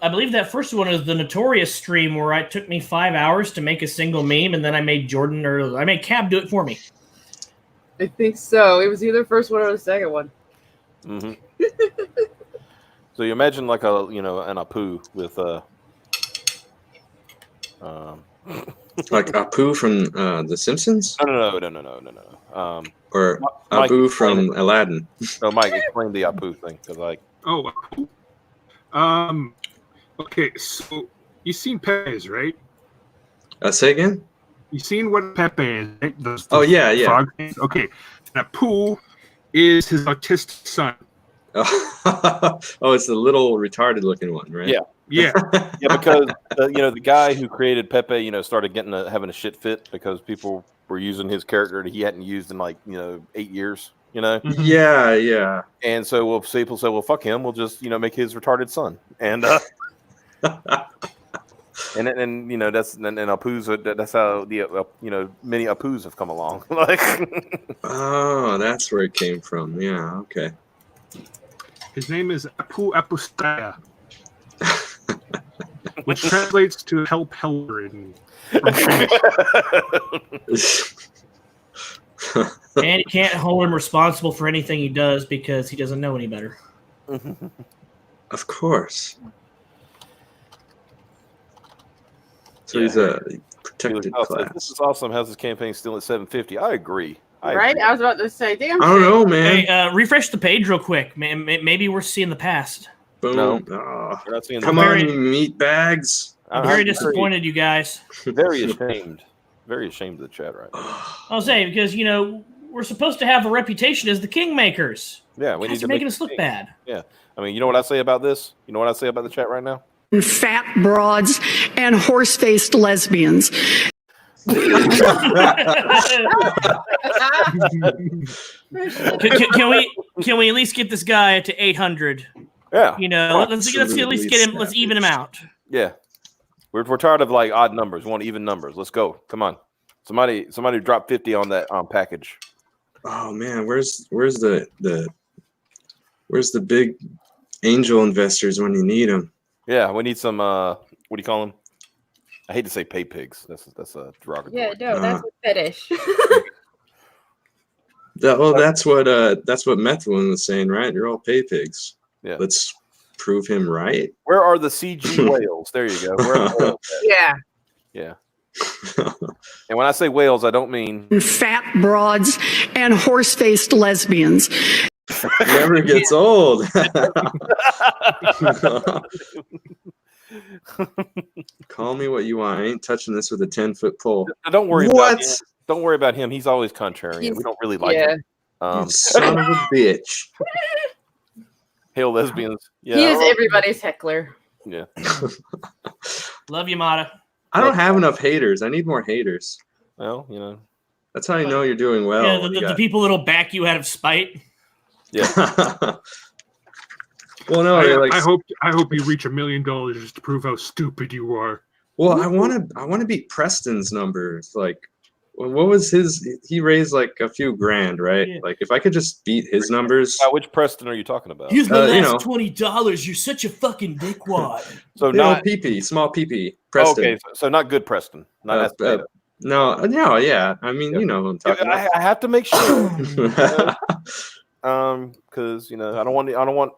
I believe that first one was the Notorious stream where it took me 5 hours to make a single meme, and then I made Cab do it for me. I think so. It was either the first one or the second one. Mm-hmm. So you imagine like an Apu with like Apu from The Simpsons? No. Or Mike, Abu from Aladdin. No, Mike, explain the Apu thing because Okay, so you've seen Pepes, right? Say again? You've seen what Pepe is, right? Those yeah. frog things? Okay, and Apu is his autistic son. Oh, it's the little retarded looking one, right? Yeah. Yeah. Yeah, because the guy who created Pepe, started having a shit fit because people were using his character that he hadn't used in 8 years. Yeah. And so people say, well, fuck him. We'll just make his retarded son. And and that's Apu's. That's how the many Apus have come along. Oh, that's where it came from. Yeah. Okay. His name is Apu Apustaya, which translates to help helper in And you can't hold him responsible for anything he does because he doesn't know any better. Of course. So he's a protected class. This is awesome. How's this campaign still at 750? I agree. I was about to say, damn. I don't know, man. Hey, refresh the page real quick. Maybe we're seeing the past. Boom. No. Oh. We're not seeing Come on, you meat bags. I'm very disappointed, you guys. Very ashamed. Very ashamed of the chat right now. I'll say because we're supposed to have a reputation as the kingmakers. Yeah, we need to making us look bad. Yeah, I mean, you know what I say about this? You know what I say about the chat right now? Fat broads and horse-faced lesbians. Can we at least get this guy to 800? Yeah. Let's at least get him. Let's even him out. Yeah. We're tired of odd numbers. We want even numbers. Let's go. Come on. Somebody drop 50 on that package. Oh man, where's the big angel investors when you need them? Yeah, we need some. What do you call them? I hate to say pay pigs. That's a derogatory. Yeah, no, that's a fetish. That's what Methlin was saying, right? You're all pay pigs. Yeah. Let's prove him right. Where are the CG whales? There you go. Where are the whales at? Yeah. Yeah. And when I say whales, I don't mean fat broads and horse-faced lesbians. Never gets old. Call me what you want. I ain't touching this with a 10-foot pole. Don't worry What? about him. Don't worry about him. He's always contrarian. We don't really like him. You son of a bitch. Hail lesbians. Yeah. He is everybody's heckler. Yeah. Love you, Mata. I don't have enough haters. I need more haters. Well, you know. That's how you know you're doing well. Yeah, when you the got- people that'll back you out of spite. Yeah. Well, no, like, I hope you reach $1 million just to prove how stupid you are. well, I want to beat Preston's numbers. Like, what was his? He raised like a few grand, right? Yeah. Like, if I could just beat his numbers. Which Preston are you talking about? Here's my you last know. $20. You're such a fucking dickwad. So You know, not PP, small PP, Preston. okay. So not good Preston. Not Escobedo. No, yeah. I mean, you know who I'm talking about. I have to make sure. Because I don't want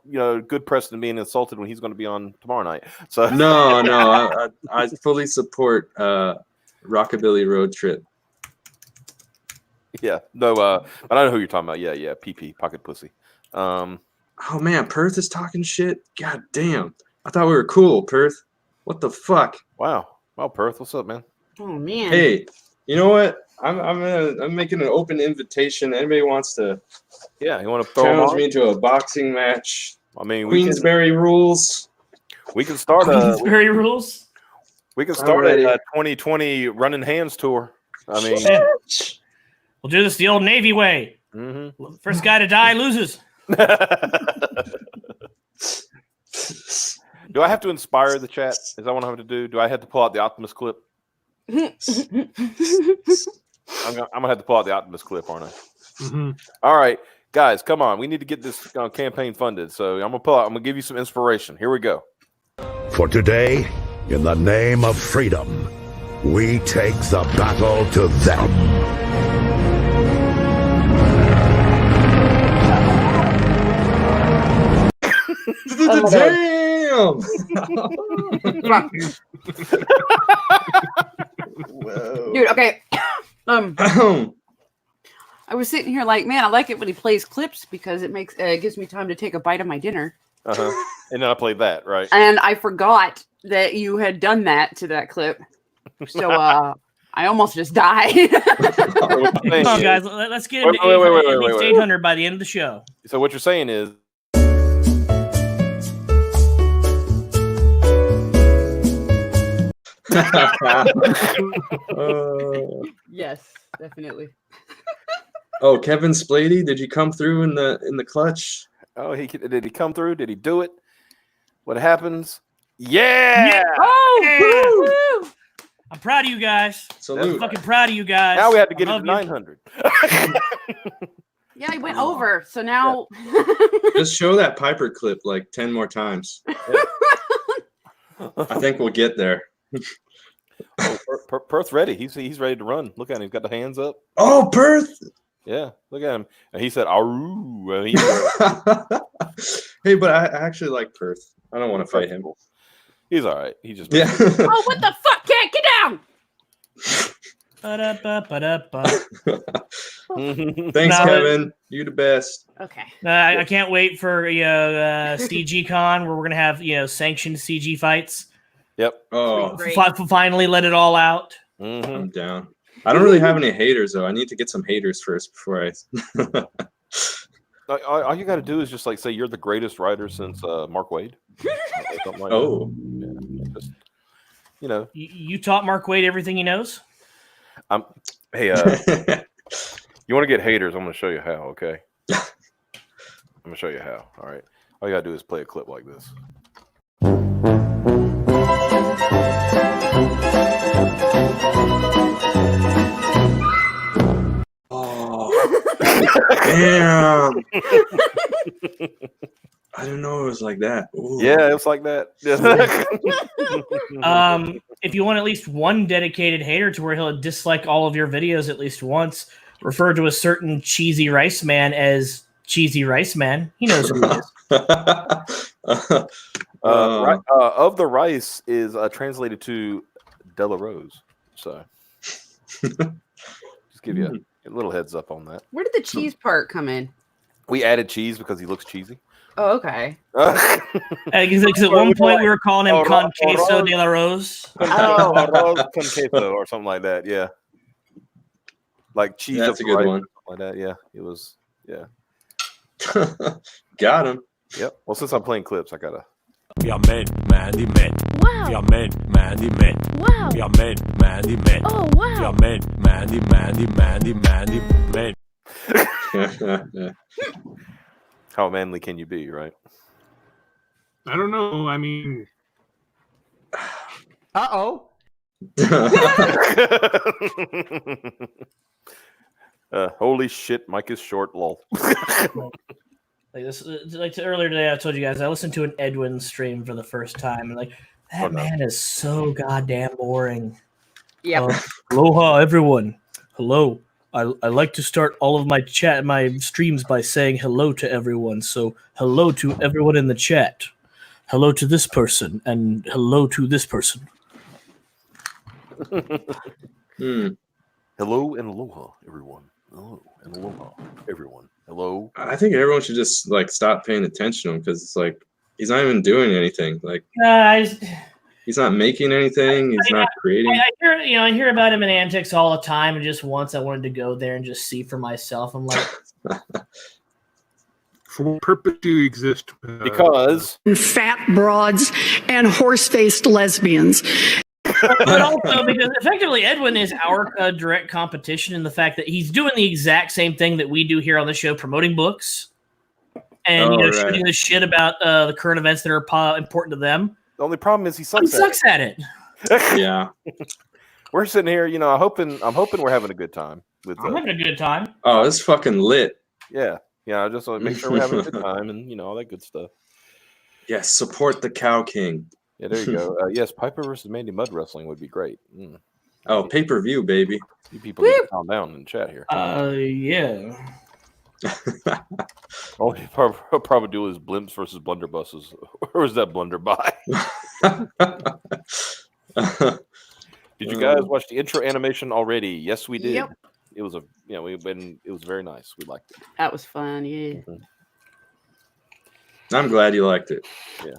good Preston being insulted when he's going to be on tomorrow night. So No, I fully support Rockabilly Road Trip. yeah, no, but I know who you're talking about. Yeah, PP pocket pussy. Oh man, Perth is talking shit. God damn, I thought we were cool, Perth. What the fuck? Wow, Perth, what's up, man? Oh man. Hey, you know what? I'm making an open invitation. Anybody wants to Yeah, you want to throw challenge him me to a boxing match? I mean, Queensberry rules. we can start Queensberry rules. we can start ready. a 2020 running hands tour. I mean, Yeah. We'll do this the old Navy way. mhm. First guy to die loses. Do I have to inspire the chat? Is that what I have to do? Do I have to pull out the Optimus clip? I'm gonna have to pull out the Optimus clip, aren't I? Mhm. All right, guys, come on. We need to get this campaign funded. So I'm gonna give you some inspiration. Here we go. For today, in the name of freedom, we take the battle to them. Damn! Dude, okay. I was sitting here like, man, I like it when he plays clips because it gives me time to take a bite of my dinner. Uh-huh. And then I played that, right? And I forgot that you had done that to that clip. So I almost just died. Come on, guys. Let's get into at least 800 by the end of the show. So what you're saying is, Yes, definitely. Oh, Kevin Spladey, did you come through in the clutch? oh, did he come through? Did he do it? What happens? Yeah! Oh, woo! I'm proud of you guys. Salute. I'm fucking proud of you guys. Now we have to get it I to love you. 900. Yeah, he went over. So now Just show that Piper clip like 10 more times. I think we'll get there. Oh, Perth's ready. He's ready to run. Look at him. He's got the hands up. Oh, Perth! Yeah, look at him. And he said, "Aroo." And Hey, but I actually like Perth. I don't want to fight him. he's all right. He just Yeah. oh, what the fuck? Can't get down. Ba-da-ba-ba-da-ba. Thanks, No, Kevin. You the best. Okay. I can't wait for CG Con where we're gonna have sanctioned CG fights. Yep. Oh, Great. Finally, let it all out. Mm-hmm. I'm down. I don't really have any haters though. I need to get some haters first before I. All you got to do is just say you're the greatest writer since Mark Wade. Something like Oh. that. Just, You taught Mark Wade everything he knows. Hey, you want to get haters? I'm going to show you how. Okay. I'm going to show you how. All right. All you got to do is play a clip like this. Oh, damn! I didn't know it was like that. Ooh. Yeah, it's like that. If you want at least one dedicated hater to where he'll dislike all of your videos at least once, refer to a certain cheesy rice man as Cheesy Rice Man. He knows who he is. Of the rice is translated to De La Rose. So just give you a little heads up on that. Where did the cheese part come in? We added cheese because he looks cheesy. Oh, okay. Because at one point we were calling him Con Queso de la Rose. Arroz con queso or something like that. Yeah. Like cheese. That's a good one. Like that. Yeah. It was. Yeah. Got him. Yep. Well, since I'm playing clips, I gotta. Vi har mænd, Mandy mænd. Wow. Vi har mænd, Mandy mænd. Wow. Vi har mænd, Mandy mænd. Oh, Vi wow. har mænd, Mandy mænd. How manly can you be, right? I don't know. I mean, Uh-oh. Holy shit, Mike is short, lol. Like this, like earlier today, I told you guys I listened to an Edwin stream for the first time, and like that man is so goddamn boring. Yeah. Aloha, everyone. Hello. I like to start all of my streams by saying hello to everyone. So hello to everyone in the chat. Hello to this person, and hello to this person. Hello and aloha, everyone. Hello and aloha, everyone. Hello. I think everyone should just like stop paying attention to him because it's like he's not even doing anything. Like he's not making anything. He's not creating. I hear about him in antics all the time, and just once I wanted to go there and just see for myself. I'm like, for what purpose do you exist? Because fat broads and horse-faced lesbians. but also because effectively Edwin is our direct competition in the fact that he's doing the exact same thing that we do here on the show, promoting books and shooting the shit about the current events that are important to them. The only problem is he sucks at it. Yeah. We're sitting here, I'm hoping we're having a good time. I'm having a good time. Oh, it's fucking lit. Yeah. Yeah, I just want to make sure we're having a good time and, all that good stuff. Yes, support the Cow King. Yeah, there you go. Yes, Piper versus Mandy Mud Wrestling would be great. Oh, pay-per-view, baby. You people need to calm down in the chat here. Yeah. Only probably do is Blimps versus Blunderbusses. Or is that Blunderby? Did you guys watch the intro animation already? Yes, we did. Yep. It was it was very nice. We liked it. That was fun, yeah. I'm glad you liked it. Yeah.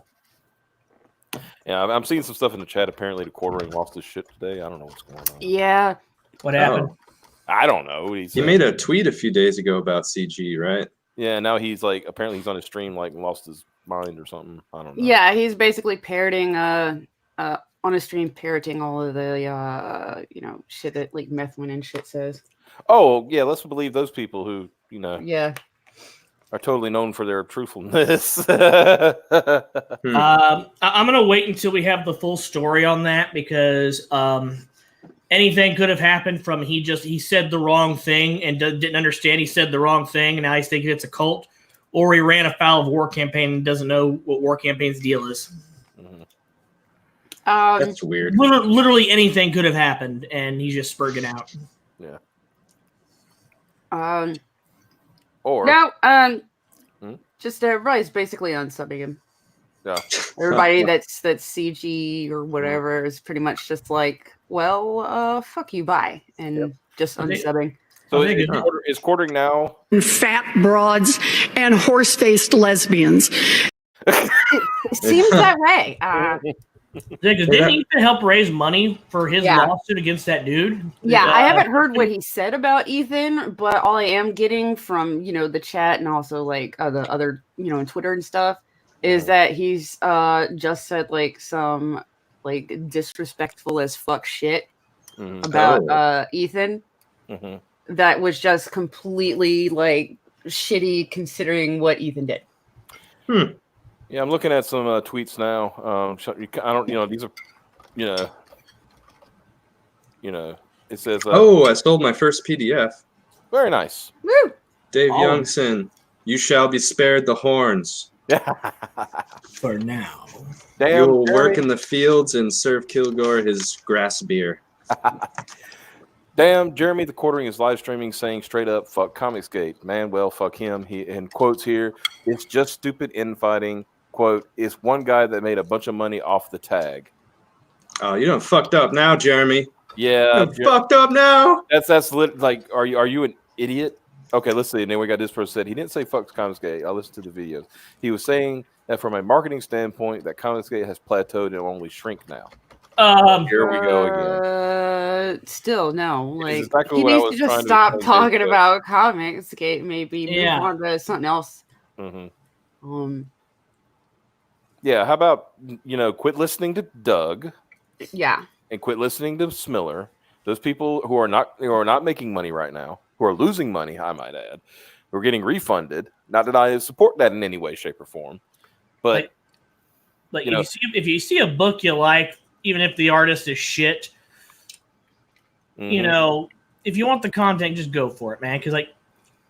Yeah, I'm seeing some stuff in the chat. Apparently, the quartering lost his shit today. I don't know what's going on. Yeah. What happened? I don't know. He made a tweet a few days ago about CG, right? Yeah, now he's like, apparently he's on his stream, like lost his mind or something. I don't know. Yeah, he's basically parroting on a stream, parroting all of the shit that like Methwin and shit says. Oh yeah, let's believe those people who Yeah. are totally known for their truthfulness. I'm gonna wait until we have the full story on that because anything could have happened from he said the wrong thing and didn't understand he said the wrong thing and now he's thinking it's a cult, or he ran afoul of War Campaign and doesn't know what War Campaign's deal is. That's weird. Literally anything could have happened and he's just spurging out. Yeah. Or just everybody's basically unsubbing him. Yeah. Everybody that's CG or whatever is pretty much just like, well, fuck you, bye, and just unsubbing. So is quartering now? Fat broads and horse-faced lesbians. It seems that way. Didn't he even help raise money for his lawsuit against that dude? Yeah, I haven't heard what he said about Ethan, but all I am getting from the chat and also like the other on Twitter and stuff is that he's just said like some like disrespectful as fuck shit about Ethan. That was just completely like shitty considering what Ethan did. Yeah, I'm looking at some tweets now. I don't, these are, it says. I sold my first PDF. Very nice. Woo! Dave Youngson, you shall be spared the horns. For now. You will work in the fields and serve Kilgore his grass beer. Damn, Jeremy the Quartering is live streaming saying straight up, fuck Comicsgate. Man, well, fuck him. He in quotes here, it's just stupid infighting. Quote, it's one guy that made a bunch of money off the tag. Oh, you done fucked up now, Jeremy. Yeah, I'm fucked up now. That's like, are you an idiot? Okay, let's see. And then we got this person said he didn't say fuck Comicsgate. I listened to the videos. He was saying that from a marketing standpoint, that Comicsgate has plateaued and only shrink now. Here we go again. Still no. Like exactly he what I needs was to just trying to stop explain talking to you. about Comicsgate. Maybe move on to something else. Mm-hmm. Yeah, how about quit listening to Doug? Yeah. And quit listening to Smiller. Those people who are not making money right now, who are losing money, I might add, who are getting refunded. Not that I support that in any way, shape, or form, but like if you see a book you like, even if the artist is shit, if you want the content, just go for it, man. Because like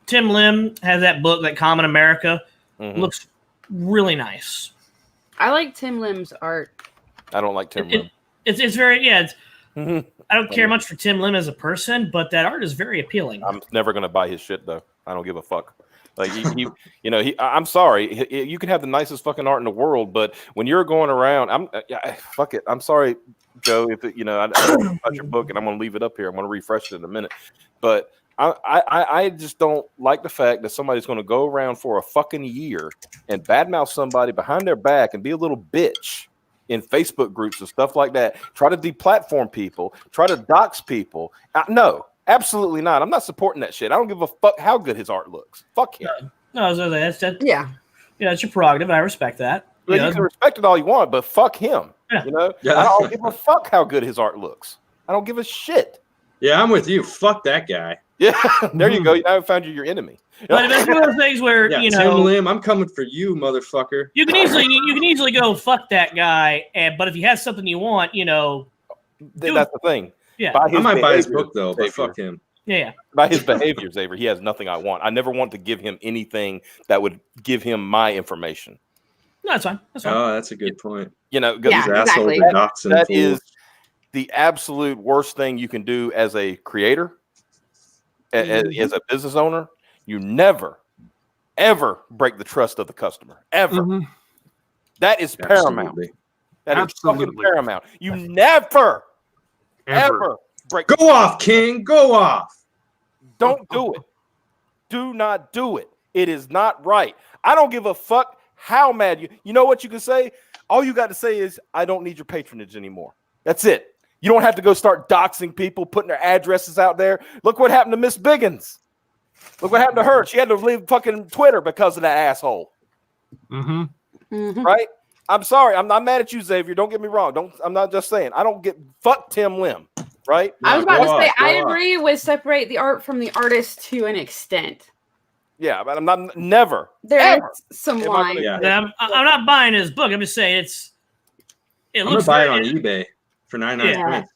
Tim Lim has that book, like Common America, looks really nice. I like Tim Lim's art. I don't like Tim Lim. It's very I don't care much for Tim Lim as a person, but that art is very appealing. I'm never gonna buy his shit though. I don't give a fuck. Like I'm sorry. You can have the nicest fucking art in the world, but when you're going around, fuck it. I'm sorry, Joe. If I about your book, and I'm gonna leave it up here. I'm gonna refresh it in a minute, but I just don't like the fact that somebody's gonna go around for a fucking year and badmouth somebody behind their back and be a little bitch in Facebook groups and stuff like that, try to deplatform people, try to dox people. No, absolutely not. I'm not supporting that shit. I don't give a fuck how good his art looks. Fuck him. No, that's your prerogative. I respect that. You can respect it all you want, but fuck him. Yeah. I don't give a fuck how good his art looks. I don't give a shit. Yeah, I'm with you. Fuck that guy. Yeah, there you go. Now I found you your enemy. But that's one of those things where Tim Lim, I'm coming for you, motherfucker. You can easily go fuck that guy, but if he has something you want, that's the thing. Yeah, I might buy his book though, but fuck him. Yeah. By his behavior, Xavier, he has nothing I want. I never want to give him anything that would give him my information. No, that's fine. Oh, that's a good point. Exactly. That is the absolute worst thing you can do as a creator, as a business owner. You never, ever break the trust of the customer. Ever. That is paramount. That is fucking paramount. You never, ever break. Go off, King. Go off. Don't do it. Do not do it. It is not right. I don't give a fuck how mad you know what you can say? All you got to say is, I don't need your patronage anymore. That's it. You don't have to go start doxing people, putting their addresses out there. Look what happened to Miss Biggins. Look what happened to her. She had to leave fucking Twitter because of that asshole. Right? I'm sorry. I'm not mad at you, Xavier. Don't get me wrong. I'm not just saying. I don't fuck Tim Lim. Right? I was about to say, I agree with separate the art from the artist to an extent. Yeah, but I'm not never. There's some line. I'm not buying his book. I'm just saying I'm gonna buy it on eBay for 99 cents.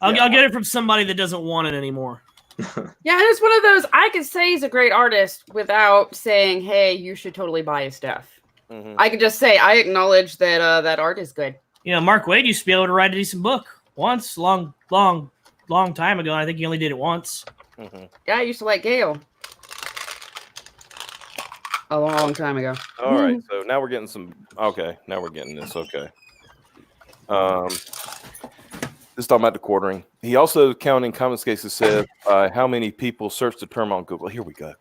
I'll get it from somebody that doesn't want it anymore. Yeah, and it's one of those I could say he's a great artist without saying, "Hey, you should totally buy his stuff." I could just say I acknowledge that that art is good. Mark Waid used to be able to write a decent book once, long time ago. I think he only did it once. Yeah, I used to like Gale a long time ago. All right, so now we're getting some. Okay, now we're getting this. Okay. This is talking about the quartering. He also, counting Comicsgate, said how many people search the term on Google. Here we go.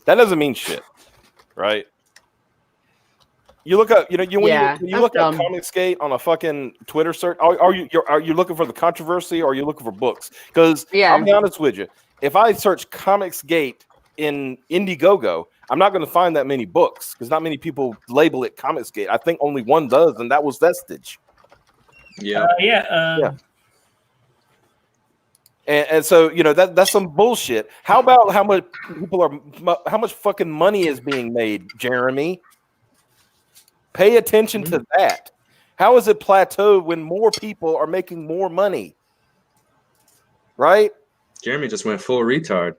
That doesn't mean shit, right? You look up, when you look at Comicsgate on a fucking Twitter search. Are you looking for the controversy, or are you looking for books? Because I'll be honest with you, if I search Comicsgate in Indiegogo, I'm not going to find that many books because not many people label it Comicsgate. I think only one does, and that was Vestige. Yeah. And so that's some bullshit. How about how much fucking money is being made, Jeremy? Pay attention to that. How is it plateaued when more people are making more money? Right? Jeremy just went full retard.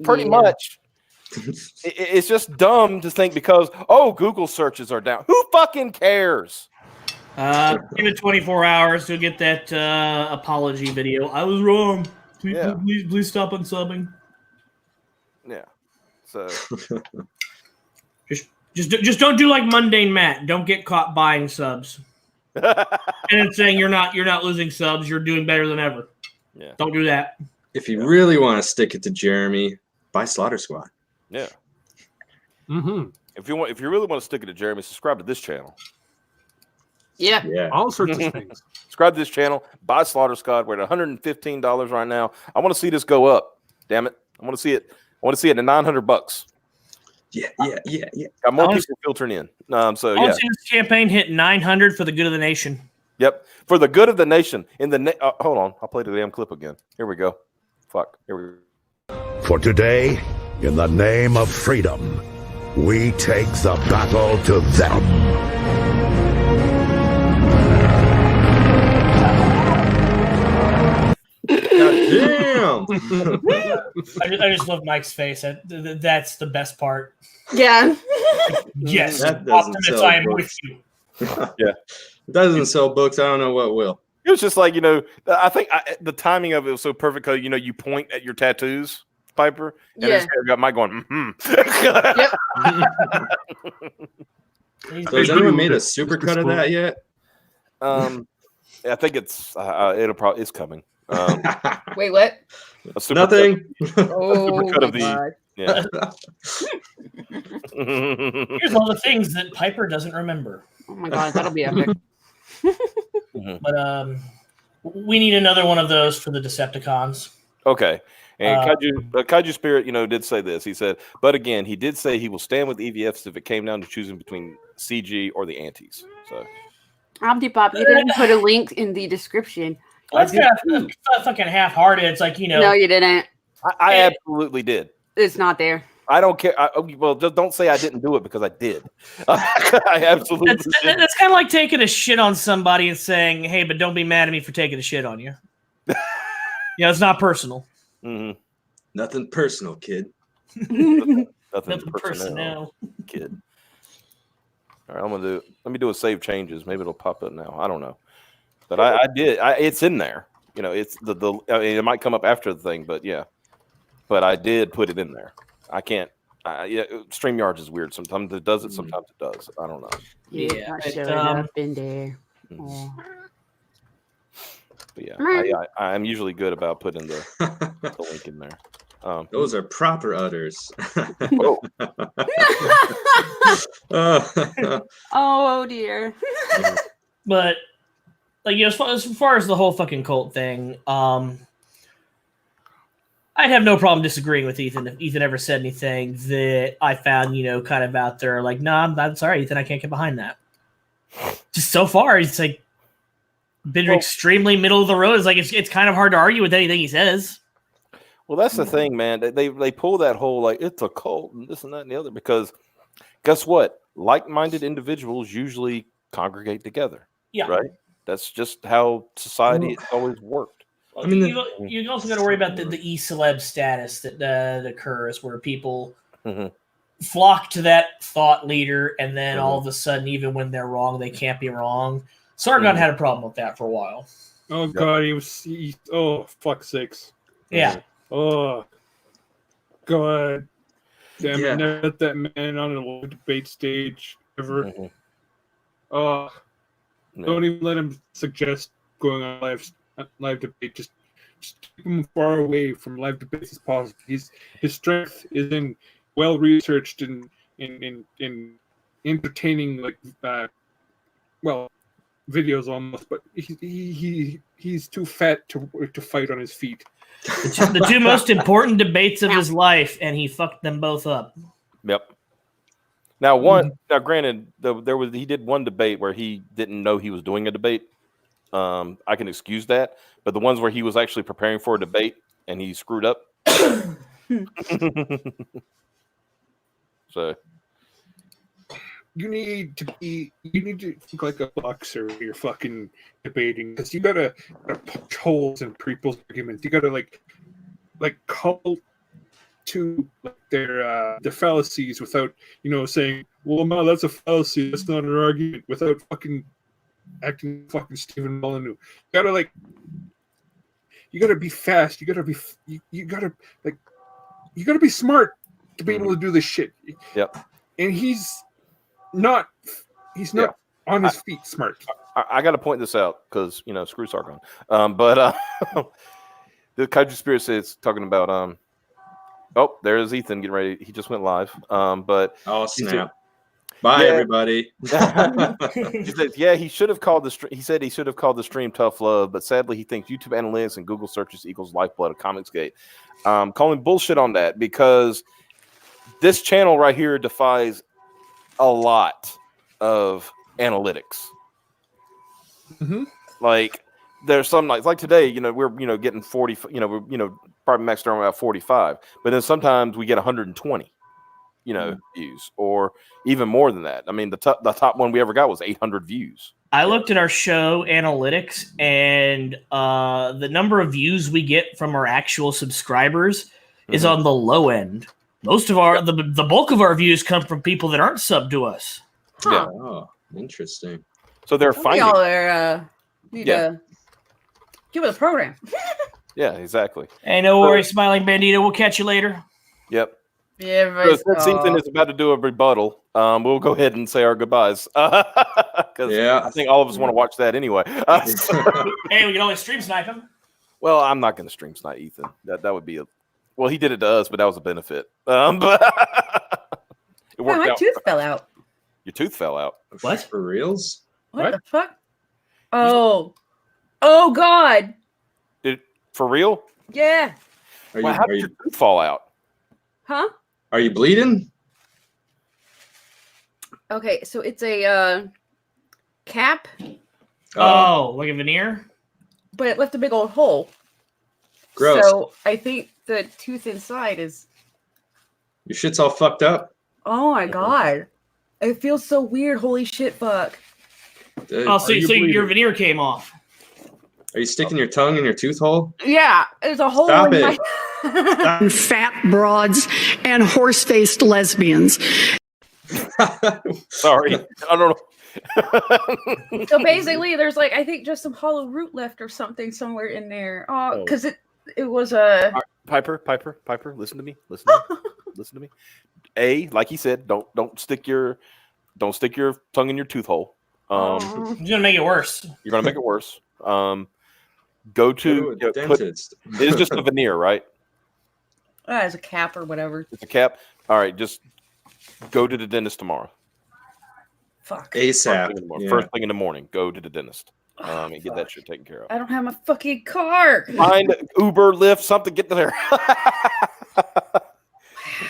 Pretty much. It's just dumb to think because Google searches are down. Who fucking cares? Give it 24 hours to get that apology video. I was wrong. Please stop unsubbing. Yeah. So just don't do like Mundane Matt. Don't get caught buying subs. and it's saying you're not losing subs. You're doing better than ever. Yeah. Don't do that. If you really want to stick it to Jeremy, buy Slaughter Squad. Yeah. Mm-hmm. If you really want to stick it to Jeremy, subscribe to this channel. Yeah. Yeah. All sorts of things. Subscribe to this channel. Buy Slaughter Squad. We're at $115 right now. I want to see this go up. Damn it! I want to see it. I want to see it at $900. Yeah. Got more people filtering in. So I want yeah. to see this campaign hit 900 for the good of the nation. Yep. For the good of the nation. Hold on. I'll play the damn clip again. Here we go. Fuck. Here we go. For today, in the name of freedom, we take the battle to them. Damn. I just love Mike's face. That's the best part. Yeah. Yes, That doesn't Optimus, sell I am books. with you. Yeah. It doesn't sell books. I don't know what will. It was just like, I think the timing of it was so perfect because, you point at your tattoos, Piper, and Yeah. it's got Mike going, Yep. So has anyone made a supercut of that yet? I think it's it's coming. Wait, what? A supercut- Nothing. Oh supercut my of the God. yeah. Here's all the things that Piper doesn't remember. Oh my God, that'll be epic. But we need another one of those for the Decepticons. Okay. And Kaiju Spirit, did say this. He said, but again, he did say he will stand with EVFs if it came down to choosing between CG or the antis. So Omnipop, you didn't put a link in the description. That's kind of fucking half-hearted. It's like, No, you didn't. I absolutely did. It's not there. I don't care. Well, just don't say I didn't do it because I did. I absolutely did. That's kind of like taking a shit on somebody and saying, hey, but don't be mad at me for taking a shit on you. It's not personal. Mm-hmm. Nothing personal, kid. Nothing Nothing personnel, kid. All right, let me do a save changes. Maybe it'll pop up now. I don't know. But I did. It's in there. It's it might come up after the thing, but yeah. But I did put it in there. I can't. StreamYards is weird. Sometimes it does it. Sometimes it does. I don't know. Yeah, I showed up in there. But yeah, I'm usually good about putting the link in there. Those are proper udders. Oh dear. But as far as the whole fucking cult thing, I'd have no problem disagreeing with Ethan if Ethan ever said anything that I found, kind of out there. Like, no, I'm sorry, Ethan, I can't get behind that. Just so far, it's like been extremely middle of the road. It's like it's kind of hard to argue with anything he says. Well, that's the thing, man. They pull that whole like it's a cult and this and that and the other because guess what? Like-minded individuals usually congregate together. Yeah, right. That's just how society has always worked. I mean, you also got to worry about the e-celeb status that occurs where people flock to that thought leader, and then all of a sudden, even when they're wrong, they can't be wrong. Sargon had a problem with that for a while. Oh God, oh fuck sakes. Yeah. Oh God. Damn it! Never let that man on a live debate stage ever. Oh, don't even let him suggest going on live debate. Just keep him far away from live debates as possible. His strength is in well researched and in entertaining videos almost, but he's too fat to fight on his feet. The two most important debates of his life, and he fucked them both up. Yep. Now, granted, he did one debate where he didn't know he was doing a debate. I can excuse that, but the ones where he was actually preparing for a debate and he screwed up. So you need to think like a boxer when you're fucking debating, because you gotta punch holes in people's arguments. You gotta call to their fallacies without saying, well, no, that's a fallacy, that's not an argument, without fucking acting fucking Stephen Molyneux. You gotta be fast. You gotta be smart to be able to do this shit. Yep. And he's not on his feet smart. I got to point this out because screw Sargon. But the Kaiju Spirit says talking about oh, there's Ethan getting ready. He just went live. But oh snap! Bye everybody. He says, yeah, he should have called the stream. He said he should have called the stream Tough Love, but sadly he thinks YouTube analytics and Google searches equals lifeblood of Comicsgate. Calling bullshit on that because this channel right here defies a lot of analytics. Mm-hmm. Like there's some like today, we're getting 40, we're probably maxed around about 45, but then sometimes we get 120, views or even more than that. I mean, the top one we ever got was 800 views. I looked at our show analytics, and the number of views we get from our actual subscribers is on the low end. Most of the bulk of our views come from people that aren't subbed to us. Huh. Yeah. Oh, interesting. So they're finding. We all are, need to give it a program. Yeah, exactly. Hey, no worries, Smiling Bandito. We'll catch you later. Yep. Yeah, since Ethan is about to do a rebuttal, we'll go ahead and say our goodbyes. Because I think all of us want to watch that anyway. Hey, we can always stream snipe him. Well, I'm not going to stream snipe Ethan. That would be well, he did it to us, but that was a benefit. But it worked my out. tooth fell out. Your tooth fell out. What? For reals? What the fuck? Oh God! For real? Yeah. How did your tooth fall out? Huh? Are you bleeding? Okay, so it's a cap. Oh, like a veneer? But it left a big old hole. Gross. So I think the tooth inside is. Your shit's all fucked up. Oh my God! It feels so weird. Holy shit! Fuck. Dude, Oh, so your veneer came off. Are you sticking your tongue in your tooth hole? Yeah, there's a hole Stop in it. my. Fat broads and horse-faced lesbians. Sorry, I don't know. So basically, there's I think just some hollow root left or something somewhere in there. Oh, because it was a Piper, listen to me. Listen to me. Like he said, don't stick your tongue in your tooth hole. You're gonna make it worse. You're gonna make it worse. Go to a dentist. It is just a veneer, right? as a cap or whatever. It's a cap. All right, just go to the dentist tomorrow. Fuck. ASAP. First thing in the morning, go to the dentist. And get that shit taken care of. I don't have my fucking car. Find Uber, Lyft, something. Get there.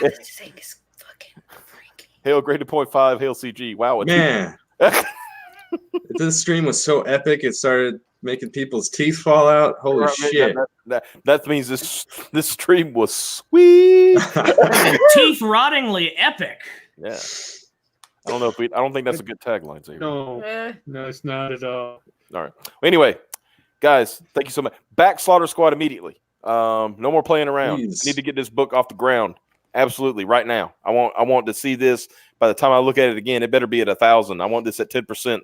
This thing is fucking freaky. Hail Grade 2.5. Hail CG. Wow. Man. This stream was so epic. It started making people's teeth fall out. Holy shit. That means this stream was sweet. Teeth rottingly epic. Yeah. I don't think that's a good tagline. Xavier. No, it's not at all. All right. Well, anyway, guys, thank you so much. Back Slaughter Squad immediately. No more playing around. Please. I need to get this book off the ground. Absolutely, right now. I want to see this. By the time I look at it again, it better be at 1,000. I want this at 10%.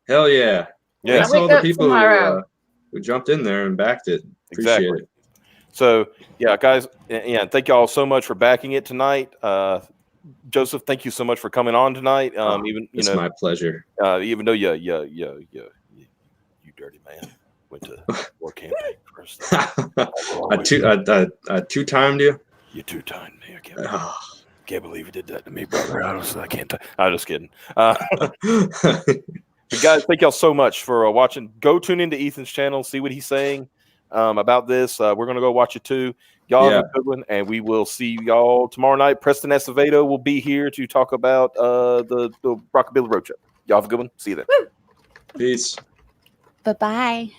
Hell yeah. Yeah. Thanks to all the people who jumped in there and backed it. Appreciate it. So, yeah, guys, thank you all so much for backing it tonight. Joseph, thank you so much for coming on tonight. It's my pleasure. Even though you dirty man went to war campaign first. I two-timed you. You two-timed me. I can't believe you did that to me, brother. I can't. I'm just kidding. But guys, thank y'all so much for watching. Go tune into Ethan's channel, see what he's saying about this. We're gonna go watch it too. Y'all have a good one, and we will see y'all tomorrow night. Preston Acevedo will be here to talk about the Rockabilly Road Trip. Y'all have a good one. See you then. Peace. Bye-bye.